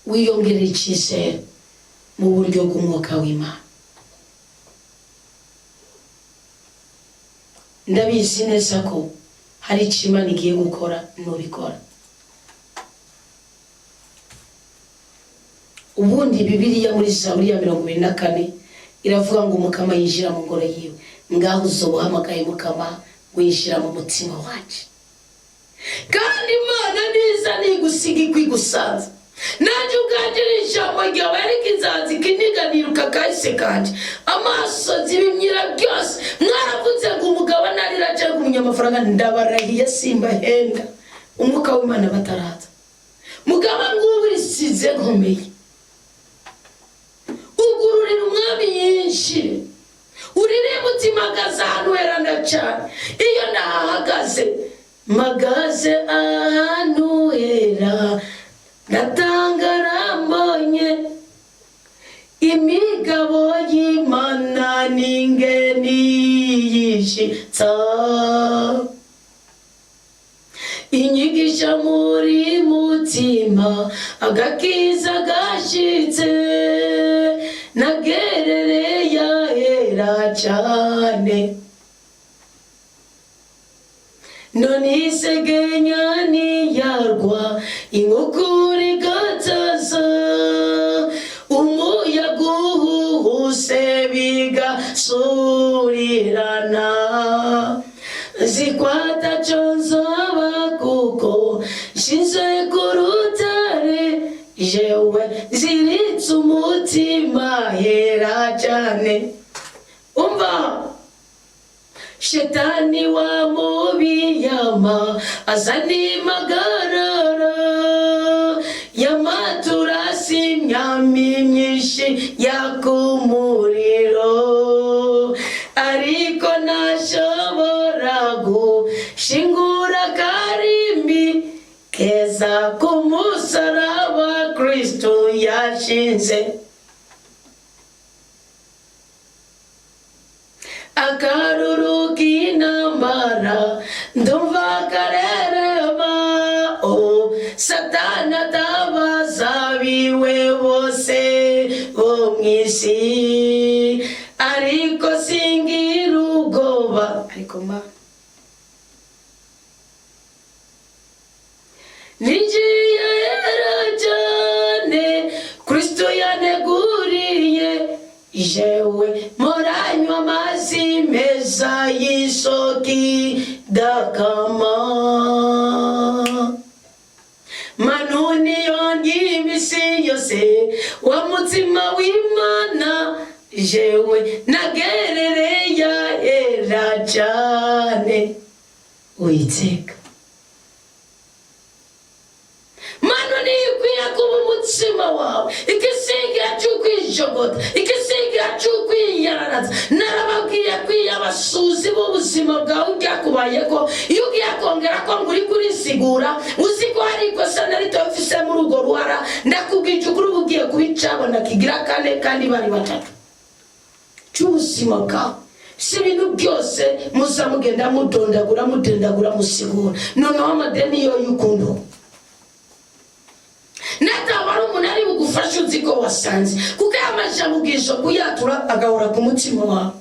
wiyongere icyizere mu buryo bw'umwuka w'Imana. Ndabizi neza ko hari icyo Imana igiye gukora nubikora. Ubundi Bibiliya muri Zaburi ya 24 iravuga ngo umukama yinjira mu ngoro yiwe ngaho uzobuhamagaye mukama winjira mu mutima wacu kandi Imana niza nigusiga kwigusanza naje ugagira ijambo ryawe ariko inzanzi kiniganiruka kahise kanje amaso zibimyira byose mwaravuze ngo umugabo narira cyangwa umunyamafaranga ndabarahiye simba henda umwuka w'Imana bataraza mugabo ngubu risize nkomeye ugururira umwami yinshire urire mutima gazanu eranda cyane iyo ndahagaze magaze ahantu hera natangara mbonye imigabo y'Imana n'ingeni yishitsa inyigisha muri mutima agakiza gashitse nagerere yahera cyane none isegenya niyarwa inkukuri gataza umuyaga uhuhuse bigasurirana zikwata conzoba kuko nshinze ku rutare jewe ziritse umutima hera cyane umva Shetani wa mubiyama azani magarara yamaturasi myami myinshi yakumuriro ariko nashobora gushingura karimbi keza kumusaraba Kristo yashinze, akaruru k'intambara ndumva karereba, o Satana atabaza biwe bose bo mw'isi, ariko singira ubwoba. Ariko ma nigiye cyane Kristo yaneguriye, jewe moranywa amazi meza y'isoki dakama, manuni yongi imisi yose wa mutima w'Imana, jewe nagerere ya era cyane Uwiteka. Manuni ikwiye kuba umutima wawe, igisiga cy'ukwishogota, igisiga cy'ukwiyararaza. Narababwiye kwiye abasuzi b'ubuzima bwawe byakubaye ko iyo ugiye kongera ko nguri kurisigura uzi ko hari ikosa na rito ufise muri urwo ruhara, ndakubwije ukuri ugiye kubicabona kigira kane kandi bari batatu cy'ubuzima bwawe. Si ibintu byose muza mugenda mudendagura musigura, noneho amadeni yo y'ukuntu natabara umuntu ari bugufasha uzi ko wasanze, kuko amajambo ubwisho kuyatura agahora ku mutima wawe.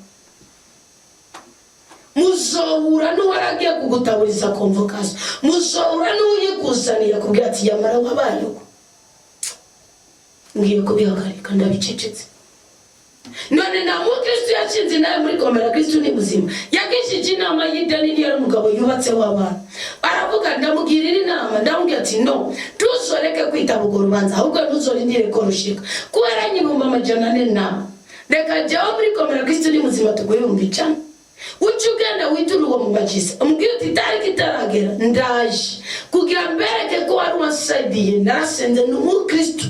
Muzohura n'uwaragiye kugutaburiza convocation, muzohura n'uyikuzanira kubwira ati yamara wabayeho, ngiye kubihagarika ndabicecetse. None na Kristo yashinze nawe muri komera Kristo ni muzima, yakishije inama y'ideni niyo umugabo yubatse w'abana, aravuga ndamugirira inama, ndamubwira ati no tuzoreke kwita bugo rubanza, ahubwo ntuzorindire ko rushika kubera nyibumba amajana ane na reka jyaho muri komera Kristo ni muzima tuguyumvicana. Ucugenda witura uwo mu bagize umubwira uti tariki itaragera ndaje kugira mbereke ko wari wansaidiye, narasenze n'umukristo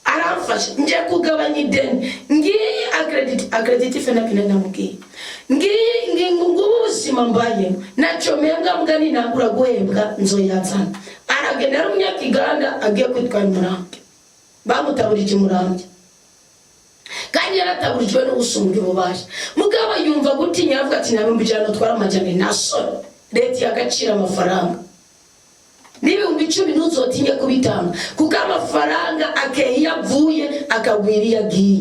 arafasha nje kugabanya ideni, ngiye accreditif na kinana mugiye ngiye ngubu ubuzima mbaye naco menga mugani nagura guhembwa nzoyazana. Aragenda umunyakiganda agiye kwitwara Muramvya, bamutaburije Muramvya kandi yarataburijwe no gusumbya ububasha. Mugabo yumva gutinya avuga ati nabimbi jana twara amajana naso leta yagacira amafaranga n'ibihumbi 10 ntuzotinye kubitanga, kuko amafaranga akeye yavuye akagwiriye agiye.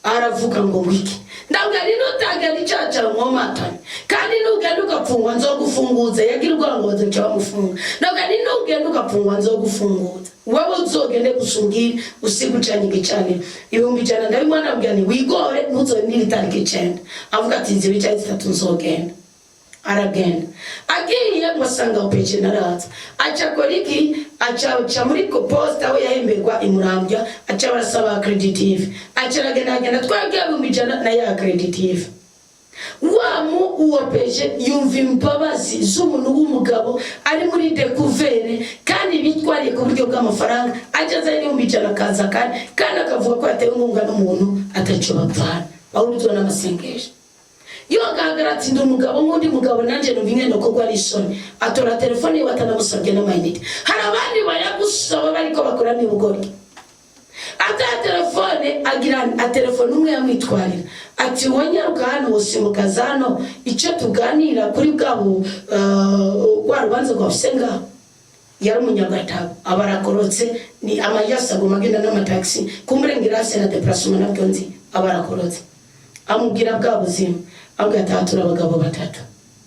Aravuga ngo wiki ndabwa rino tanga ricaca mwomatanye kandi nugenda ugapfungwa nzogufunguza, yagira urwango bazoca bamufunga. Ndabwa rino ugenda ugapfungwa nzogufunguza, wowe uzogende gusungira usigucanye gicane ibihumbi 100. Ndabimwana abwira ni wigore ntuzonira itariki 9. Avuga ati nzi bicaye 3 nzogenda. Aragenda agiye musanga upeje naraza acha koriki acha muri posta we yahemberwa Muramvya, acha barasaba accreditive, acha ragenda twagiye bumijana na ya accreditive. Wamu uwapeje yumva imbabazi z'umuntu w'umugabo ari muri découvert kandi bitwariye ku buryo bw'amafaranga, ajaza ari bumijana kaza kandi akavuga ko yatewe inkunga n'umuntu ataco bapfana bawurizwa n'amasengesho. Yo gagarati ndo mugabo ngundi mugabo nanje numvingendo ko gwari isoni atora telefone batanamusabye n'amayinite. Hari abandi bayagusaba bariko bakora n'ubugoryi, ata telefone agira a telefone umwe yamwitwarira ati wonyaruka hano usimukazano icyo tuganira kuri bwabo gwarubanza kwa Senga yari umunyagatabo abarakorotse ni amajasa gumagenda n'amataxi kumurengirase na déplacement nabyo abarakorotse amubwira bwa buzima agatatura abagabo batatu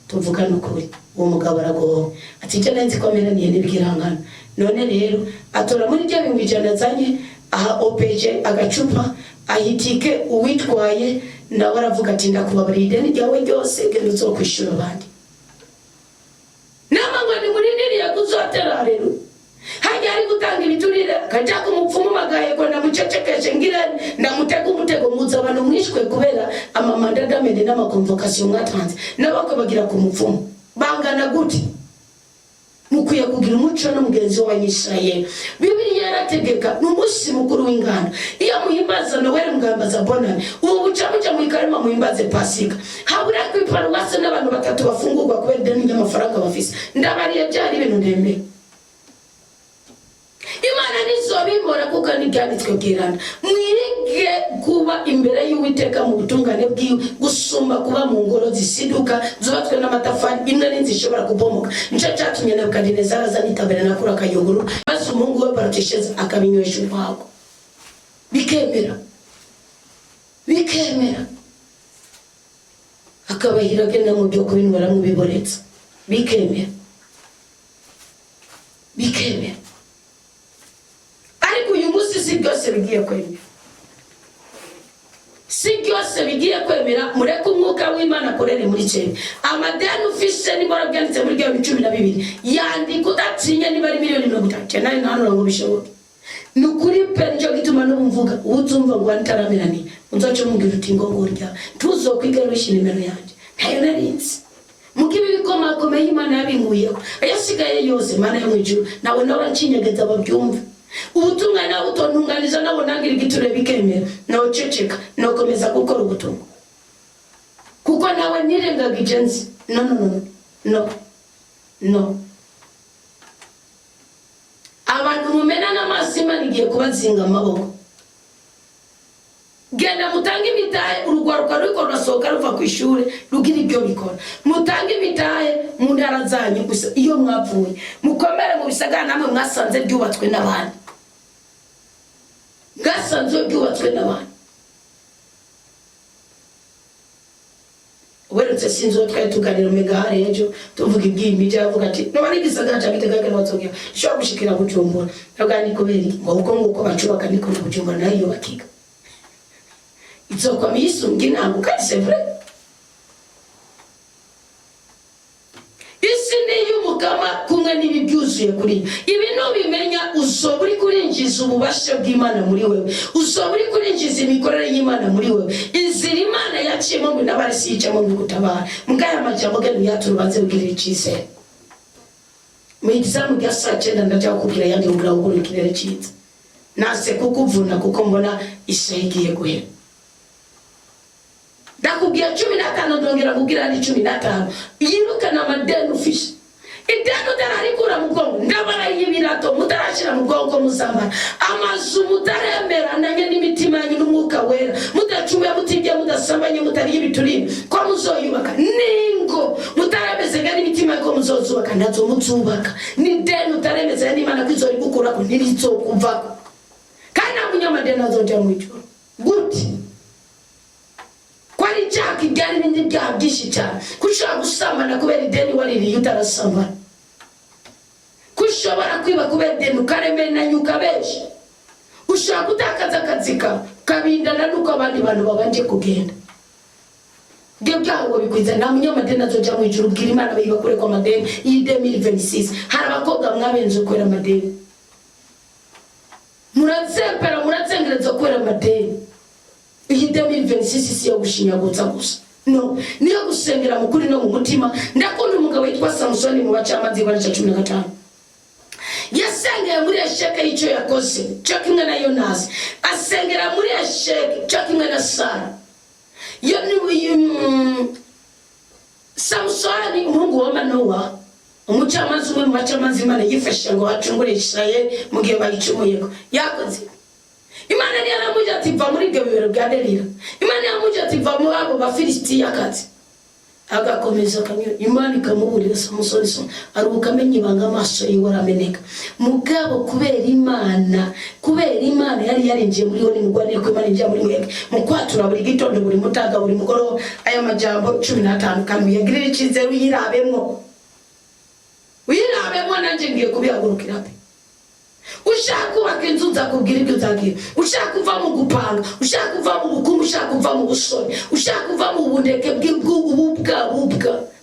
tuvugana ukuri. Uwo mugabo aragowe ati je nenzi komera niye nibwirangana. None rero atora muri bya bimwijana zanye aha opeje agacupa ahitike uwitwaye na baravuga ati ndakubabarira ideni ryawe ryose genda uzokwishura abandi. Namangwa ni muri niri yakuzotera rero hajya ari gutanga ibiturire kajya kumupfumu magaye ko ndamucecekeshe ngira ndamutega umutego muza abantu mwishwe kubera amamanda damende n'amakonvocation mwatanze nabako bagira ku mupfumu bangana guti mukwiye kugira umuco no mugenzi w'Abanyisirayeli. Bibiliya yarategeka n'umunsi mukuru w'ingano iyo muhimbaza Noheli mugambaza Bonane, ubu buca muca mu Ikarema muhimbaze Pasika. Habura ko iparuwasi n'abantu batatu bafungurwa kubera ideni ry'amafaranga bafise. Ndabariye byari ibintu ndemeye. Imana nizobimbora kuko n'ibyanditswe bwirana. Mwirige kuba imbere y'Uwiteka mu butungane bwiwe gusumba kuba mu ngoro zisiduka zubatswe n'amatafari imwe n'inzi ishobora kubomoka. Nico cyatumye Nebukadinezari azana itabernakulo akayugurura, maze umuhungu we Barutesheza akabinywesha urwago. Bikemera akabahira agenda mu byo kubinywera mu biboretse. Bikemera ariko uyu munsi si byose bigiye kwemera. Si byose bigiye kwemera. Mureke umwuka w'Imana akorere muri cye. Amadeni ufise nibora byanditse muri Giheburayo 12 yandika udatinye niba ari miliyoni 30 nari ntanura ngo bishoboke. Nukuri pe nicyo gituma no mvuga uzumva ngo antaramirani unzacho mumbwira uti ngo ngorya tuzokwiga rushyira nimero yanjye ntayo narinzi. Mugibi bikoma komeye Imana yabinguyeho ayasigaye yose Imana yo mu ijuru nawe n'abacinyegeza babyumva. Ubutumwa na utontunganiza nabo nangira igiture bikemera nawe ceceka no komeza gukora ubutumwa kuko nawe nirengaga ijenzi. No abantu mumena n'amasima nigiye kubazinga amaboko. Genda mutange imitahe urugwaruka ruko rasohoka ruva ku ishure rugira ibyo bikora. Mutange imitahe mu ntara zanyu gusa iyo mwavuye mukomere mu bisagara namwe mwasanze byubatswe n'abandi. Werutse sinzo twari tuganira megare ejo tuvuga iby'imija avuga ati no bari gisagara cyagitega n'abatsogira sho gushikira Bujumbura nagani kuberi ngo uko nguko bacubaka niko Bujumbura nayo bakiga. Izokwa misungi ntabwo kandi c'est vrai. Isi ni y'umugama kumwe n'ibibyuzuye kuri ibi no bimenya uzoba uri kurinjiza ububasha bw'Imana muri wewe, uzoba uri kurinjiza imikorere y'Imana muri wewe. Inzira Imana yaciyemo ngo n'abarisi yicamo ngo gutabara mugaya amajambo gani yaturubanze bw'iri cise. Mu exam ya saa 9 ndaje kubwira yandi ubura ubura ikirere cyiza nase kukuvuna kuko mbona ishagiye guhera. Ndakubwira 15 ndongera kugira ni 15 yiruka na madeni ufishe ideno dararikura mugongo ndabara y'ibirato mutarashira mugongo muzambara amazu mutaremera nanye n'imitima yanyu n'umwuka wera mudacuye mutibye mudasambanye mutari y'ibituri ko muzoyubaka ningo mutaremeze ngani imitima ko muzozubaka ndazo muzubaka ni deno utaremeze n'Imana kwizori gukura ko ntirizokuvako kana munyamadeni azojya mu ijuru guti kwari cyaki gari bindi byabyishi cyane kushaka gusambana kubera ideni wariri utarasambana kushobora kwiba kubera ideni ukaremera na nyuka beshi ushaka gutakaza akazika kabindana nuko abandi bantu babanje kugenda byo byaho bikwiza nta munyamadeni azojya mu ijuru bwira Imana bayibakure kwa madeni iyi 2026 hari abakobwa mwabenze kwera madeni muratsengereza kwera madeni. Iyi 2026 si yo gushinyagutsa gusa no niyo gusengera mukuri no mu mutima. Ndakunda umugabo witwa Samsoni mu bacamanzi bari 15 yasengera muri Esheke icyo yakoze cyo kimwe na Yonasi asengera muri Esheke cyo kimwe na Sara. Yo ni Samsoni umuhungu wa Manowa umucamanzi umwe mu bacamanzi Imana yifashisha ngo acungure Israeli mu gihe bayicumuyeko yakoze. Imana ni yaramuja ati va muri ibyo bibero bya Delila. Imana yaramuja ati va mu abo bafilisitiya kati agakomeza kamyo. Imana ikamuburira Samusoni arubuka amenye ibanga amaso yiwe arameneka mugabo kubera Imana yari yarinjiye muri we n'umugwanire ko Imana injya muri mwebwe mu kwatura buri gitondo buri mutaga buri mugoro aya majambo 15 kandi yagirira icyizere uyirabemwo nanje ngiye kubihagurukira pe. Ushaka kubaka inzu nzakubwira ibyo uzagira. Ushaka kuva mu gupanga, ushaka kuva mu bukungu, ushaka kuva mu busore, ushaka kuva mu bundeke bw'ububwa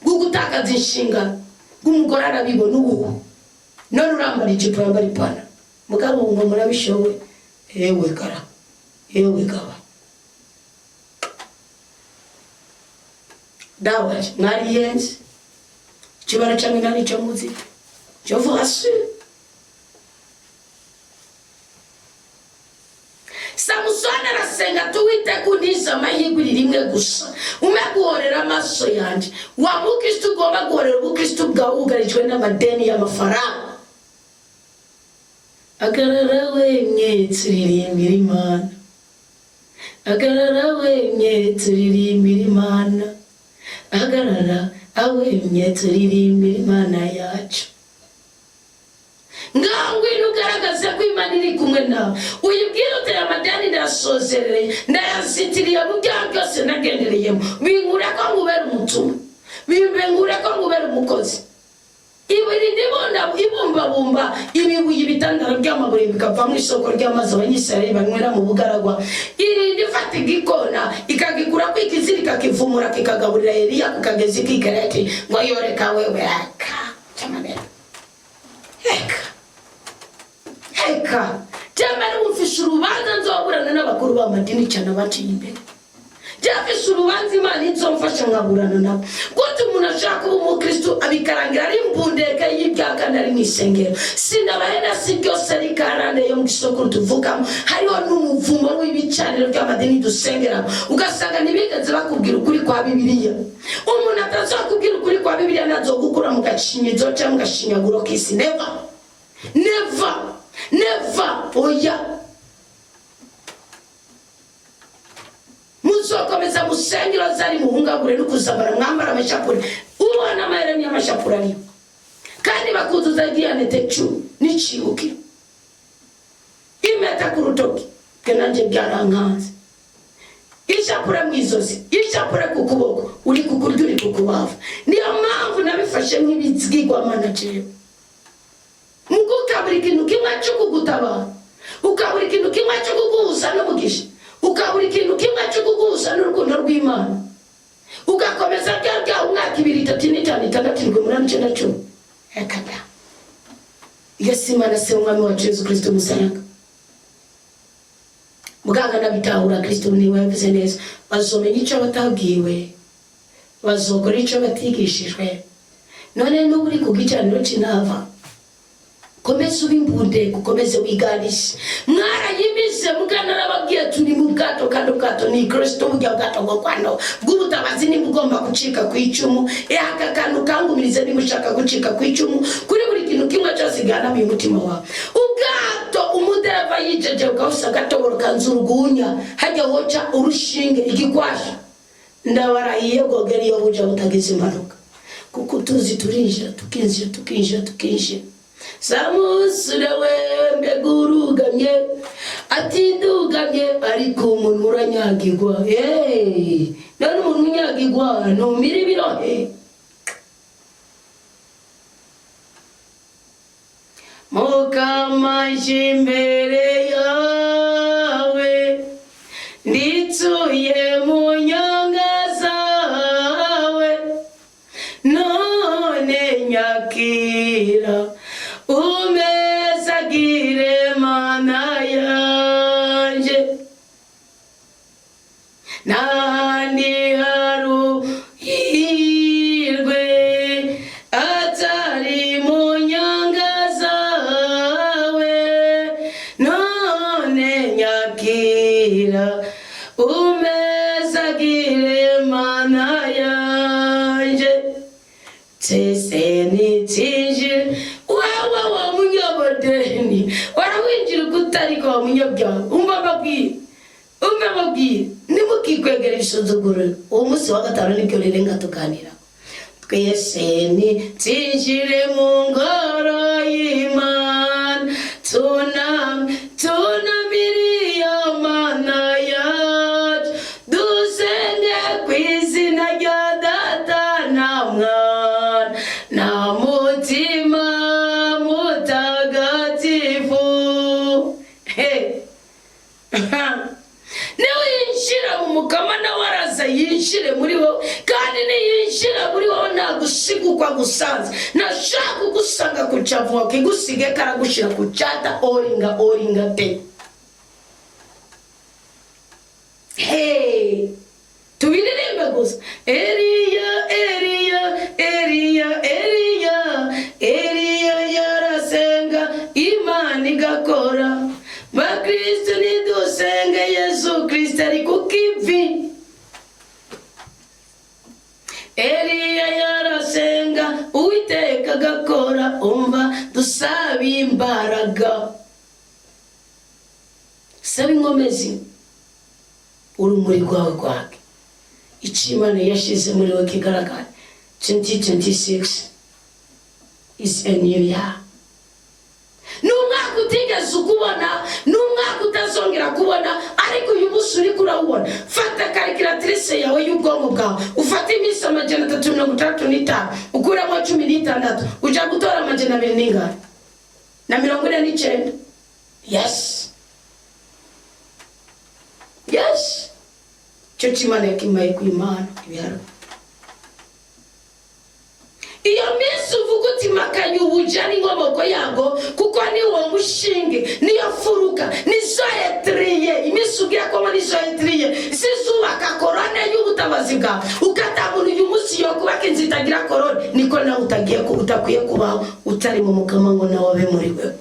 bw'ugutakaza inshinga bw'umugore arabibona ubu none urambara ijipo yambara ipantaro mugabo ngo murabishowe ewe gaba dawa mwari yenze kibara cyangwa nani cyo muzi Je vous rassure. Samusoni arasenga tuwite kunisa amahirwe rimwe gusa. Umeguhorera amaso yanjye. Wa mukristo ugomba guhorera ubukristo bwawe ugarijwe n'amadeni y'amafaranga. Agarara wemye turirimbira Imana. Agarara wemye turirimbira Imana. Agarara awemye turirimbira Imana yacu. Ngangwino ugaragaze ko Imana iri kumwe nawe. Uyibwira uti amadeni ndasozerere, ndayazitiriye mu byaha byose nagendereyemo. Binkure ko ngubera umutumwa. Binkure ko ngubera umukozi. Ibiri ndibona ibumbabumba ibibuye ibitandaro by'amabuye bikava mu isoko ry'amazi abanyisirayeli banywera mu bugaragwa. Iri ndifata igikona ikagikura kwikizirika kivumura kikagaburira Eliya kukagezi kikereti ngo yoreka wewe aka chamanera. Heka jamani mufisha urubanza nzoburana n'abakuru b'amadini cyane abaciye imbere. Jafisha urubanza Imana izomfasha nkaburana nabo. Gute umuntu ashaka kuba umukristo abikarangira ari imbundeka y'ibyaha nari mu isengero. Sinabahena si byose rikarane yo mu isoko tuvugamo. Hariho n'umuvumo w'ibicaniro by'amadini dusengera. Ugasanga ntibigeze bakubwira ukuri kwa Bibiliya. Umuntu atazakubwira ukuri kwa Bibiliya nazogukura mu gacinyizo cyangwa mu gashinyaguro k'isi. Never. Oya. Muzokomeza musengero zari muhungagure n'ukuzabara mwambara amashapure. Ubona amayereni y'amashapure ari. Kandi bakuzuza Diyanete n'icibuki. Impeta ku rutoki. Kenanje byarankanze. Ishapure mwizozi, ishapure ku kuboko, uri kukurya uri kukubavu. Niyo mpamvu nabifashe nk'ibizigwa manager. Ukabura ikintu kimwe cyo kugutabara, ukabura ikintu kimwe cyo kuguhuza n'umugisha, ukabura ikintu kimwe cyo kuguhuza n'urukundo rw'Imana, ugakomeza bya umwaka 2 3 4 5 6 7 8 9 10. Ekada Yesu Imana se umwami wa Yesu Kristo musanga muganga nabitahura Kristo niwe yavuze neza. Bazomenya icyo batabwiwe, bazokora icyo batigishijwe. None n'uburi kugicaniro kinava komeza ubimbunde gukomeze wiganisha. Mwarayimize muganara bagiye turi mu bwato kandi ubwato ni Kristo bujya bwato ngo kwano bw'ubutabazi ni bugomba gucika ku icumu. Aka kantu kangumirize ni mushaka gucika ku icumu kuri buri kintu kimwe cyose gana mu mutima wawe. Ubwato umudereva yijeje ukawusa gatoboro kanzurugunya hajya hoca urushinge igikwasha. Ndabarahiye gogeri yo buja butagize impanuka kuko tuzi turinjira tukinjira. Samusure wembe gurugamye atindugamye ariko umuntu uranyagirwa. None umuntu unyagirwa numira ibirohe. Mukama imbere yawe nditsuye mu nyanga zawe none nyakira umezagire Mana yanje nandi haruhirwe atari mu nyanga zawe none nyakira umezagire Mana yanje tese nitinje wa munyabodeni warawinjira kutariko wa munyabyaha. Umbababwiye nimukikwegera isuzuguro. Uwo munsi wa gatanu nibyo rirenga tuganira. Twese nitinjire mu ngoro y'Imana tunamiriye Mana yacu dusenge ku izina rya Data na Mwana na Mutima Mutagatifu. Niwe yinjira mu Mukama nawe araza yinjire muri wowe, kandi niyinjira muri wowe nagusigukwa gusanze. Nashaka kugusanga ku cyavu wakigusige karagushira ku cyata oringa pe. Tubiririmbe gusa. Eliya umva dusaba imbaraga, saba inkomezi, urumuri rwawe rwake, icyo Imana yashyize muri we kigaragara. 2026 is a new year. Numwaka utigeze ukubona, numwaka utazongera kubona, ariko uyu munsi uri kurawubona. Fata calculatrice yawe y'ubwonko bwawe, ufata iminsi 365 ukuramo 16, ujya gutora 249. Yes, yes, cyo Imana yakimaye ku Imana ibiharo. Iyo minsi uvuga uti makanya ubuja n'inkomoko yago, kuko ni wo mushinge, niyo furuka, nizo etriye, iminsi ugira ko nizo etriye zizubaka korone y'ubutabazi bwawe. Ukatabona uyu munsi yo kubaka inzu itagira korone, niko nawe utakwiye kubaho utari mu mukama ngo nawe abe muri wewe.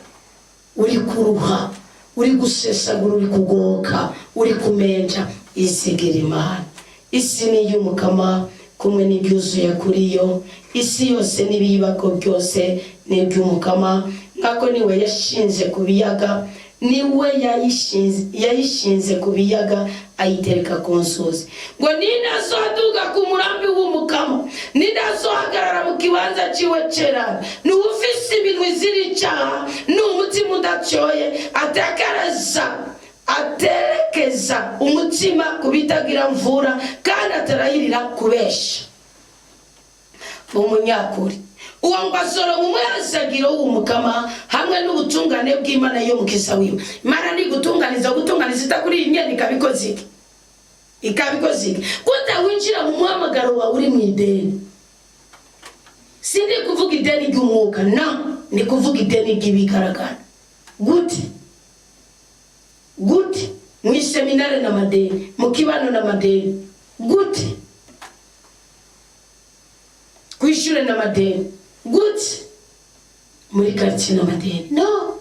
Uri kuruha, uri gusesagura, uri kugoka, uri kumenja. Isigire Imana. Isi ni y'umukama kumwe n'ibyuzuye kuri yo, isi yose n'ibiyibako byose ni iby'umukama. Nkako niwe yashinze ku biyaga, niwe yayishinze ku biyaga, ayitereka ku nsozi. Ngo ninazoduga ku murambi w'umukama, ninazohagarara mu kibanza ciwe cerana, n'ufise iminwe ziricaha, n'umutima udacyoye, aterekeza umutima kubitagira mvura, kandi atarayirira kubesha. Umunyakuri uwo ngwazoro umwazagiro w'umukama hamwe n'ubutungane bw'Imana yo mukisa wiwe. Imana ni gutunganiza itakuri inyene ikabikoze kuta winjira mu muhamagaro wa uri mu ideni. Sindi kuvuga ideni ry'umwuka, na ni kuvuga ideni ry'ibigaragara. Good mu seminare na madeni, mu kibano na madeni, good kwishure na madeni, good muri quartier na madeni. No,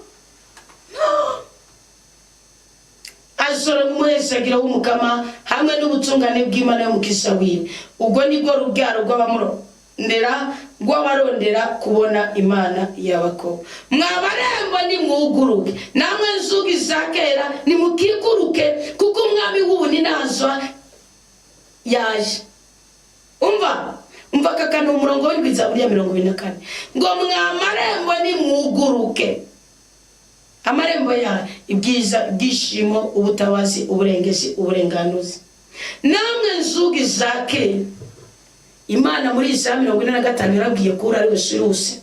azora umwezagira w'umukama hamwe n'ubutungane bw'Imana yo mukisa wiwe. Ubwo nibwo rubyaro rw'abamurondera, rw'abarondera kubona Imana y'abakobwa. Mwabarembo ni mwuguruke, namwe nzugi za kera ni mukikuruke, kuko umwami w'ubu nazwa yaje. Umva kakana umurongo w'indwiza buriya 24, ngo mwamarembo ni mwuguruke. Amarembo ya ibyiza, ibyishimo, ubutabazi, uburengezi, uburenganuzi. Namwe nzugi za kera, Imana muri Isaya 45 yarabwiye kuri ari Siruse.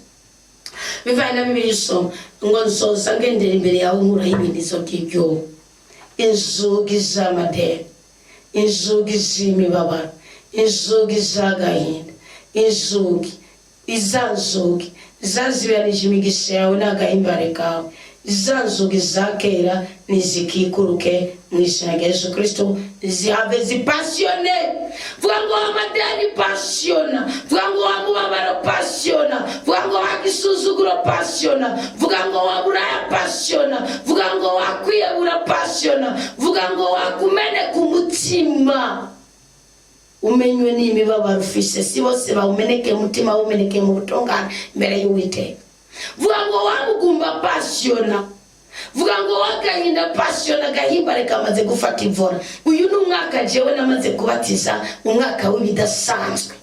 Bivaye na Bibiliya isoma ngo nzoza ngendera imbere yawe nkura y'ibindizo by'ibyo. Inzugi z'amadeni, inzugi z'imibabaro, inzugi z'agahinda, inzugi zaziranije imigisha yawe n'agahimbare kawe. Zanzugi za kera nizikikuruke mu izina rya Yesu Kristo, zihabe zipasione. Vuga ngo amadeni pasiona, vuga ngo amubabaro pasiona, vuga ngo agisuzuguro pasiona, vuga ngo waburaya pasiona, vuga ngo wakwiyebura pasiona, vuga ngo wakumene ku mutima. Umenywe n'imibabaro ufise, si bose bawumeneke mutima, umeneke mu butungane mbere y'Uwiteka. Vuga ngo wamugumba pasiona, vuga ngo wagahinda pasiona, gahimbare kamaze gufata imvura. Uyu ni umwaka jewe namaze kubatiza, umwaka w'ibidasanzwe.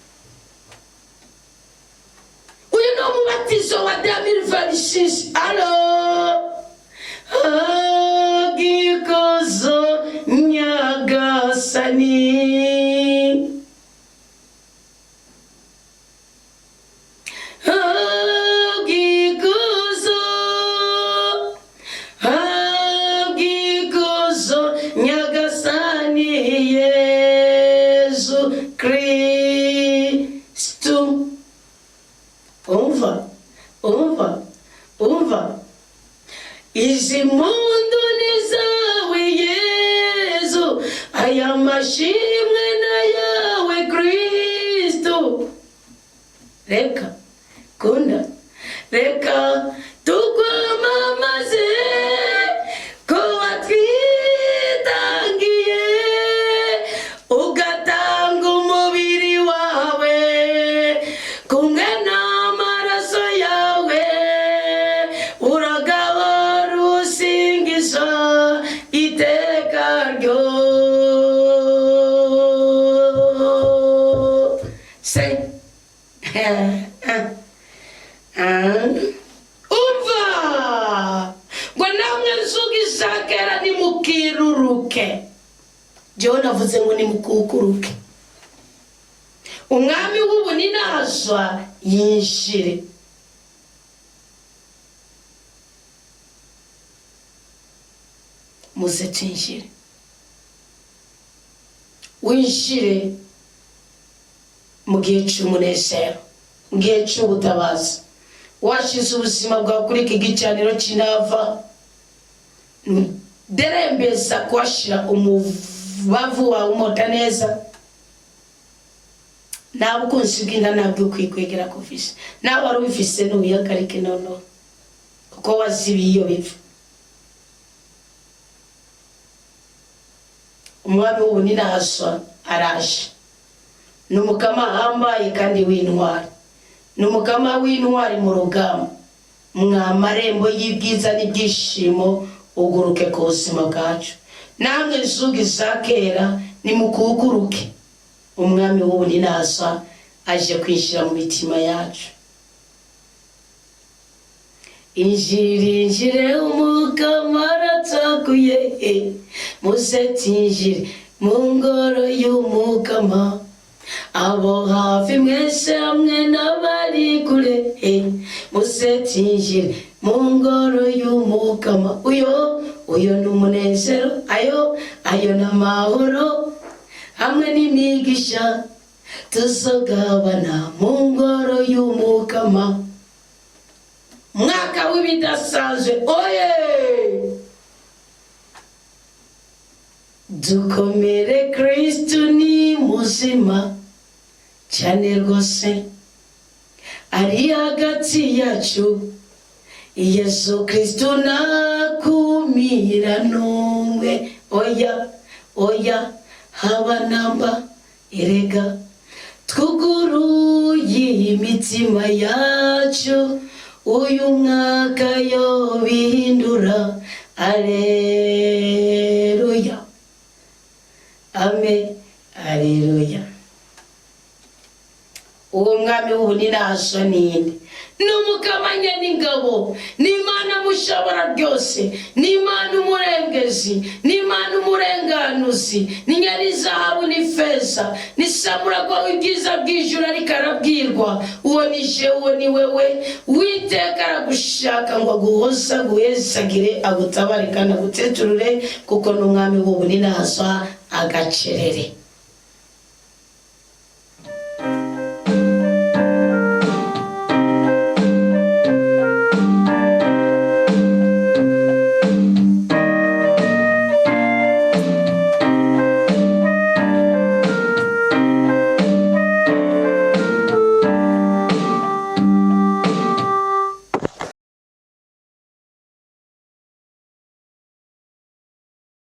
Uyu ni umubatizo wa 2026. Gikozo nyagasani, umva izi mundu nizawe Yesu, aya mashimwe na yawe Kristo. Reka tukwamamaze ko watwitangiye, ugatanga umubiri wawe kumwe n'amaraso yawe. umva ngo namwe nzugi zakera nimukiruruke. Jewe navuze ngo nimukukuruke. Umwami w'ubu ninazwa yinjire. Muze twinjire. Winjire mu gihe cy'umunezero, mu gihe cy'ubutabazi. Washize ubuzima bwawe kuri iki gicaniro cy'inava, derembeza kwashira umubavu wawe umota neza. Ntabwo kunsiginda ntabwo kwikwegera kufise. Nawe wari ubifise n'uyakarike nono, kuko wazibiye iyo biva. Umwami w'ubu ninazwa araje. Numukama hambaye kandi w'intwari. Numukama w'intwari mu rugamba. Mwamarembo y'ibwiza n'ibyishimo uguruke ku buzima bwacu. Namwe nzugi zakera nimukukuruke. Umwami w'ubu ninazwa aje kwinjira mu mitima yacu. Injire umukama aratakuye, muze tinjire mu ngoro y'umukama. Abo hafi mwese hamwe n'abari kure, muze tinjire mu ngoro y'umukama. Uyo n'umunezero, ayo n'amahoro hamwe n'imigisha tuzogabana mu ngoro y'umukama. Mwaka w'ibidasanzwe, oye! Dukomere Kristo ni muzima cyane rwose, ari hagati yacu. Yesu Kristo nakumira n'umwe, oya haba namba. Erega twuguruye imitima yacu, uyu mwaka yo bihindura. Aleluya, amen, aleluya. Uwo mwami w'ubu ninazwa ninde? N'umukama n'ingabo, n'Imana mushobora byose, n'Imana umurengezi, n'Imana umurenganuzi, n'inyari zahabu n'ifeza, n'isamuragwa w'ibyiza bw'ijuru ariko arabwirwa. Uwo ni je, uwo ni wewe. Uwiteka aragushaka ngo aguhoza, aguhezagire, agutabare kandi aguteturure, kuko n'umwami w'ubu ninazwa agacerere.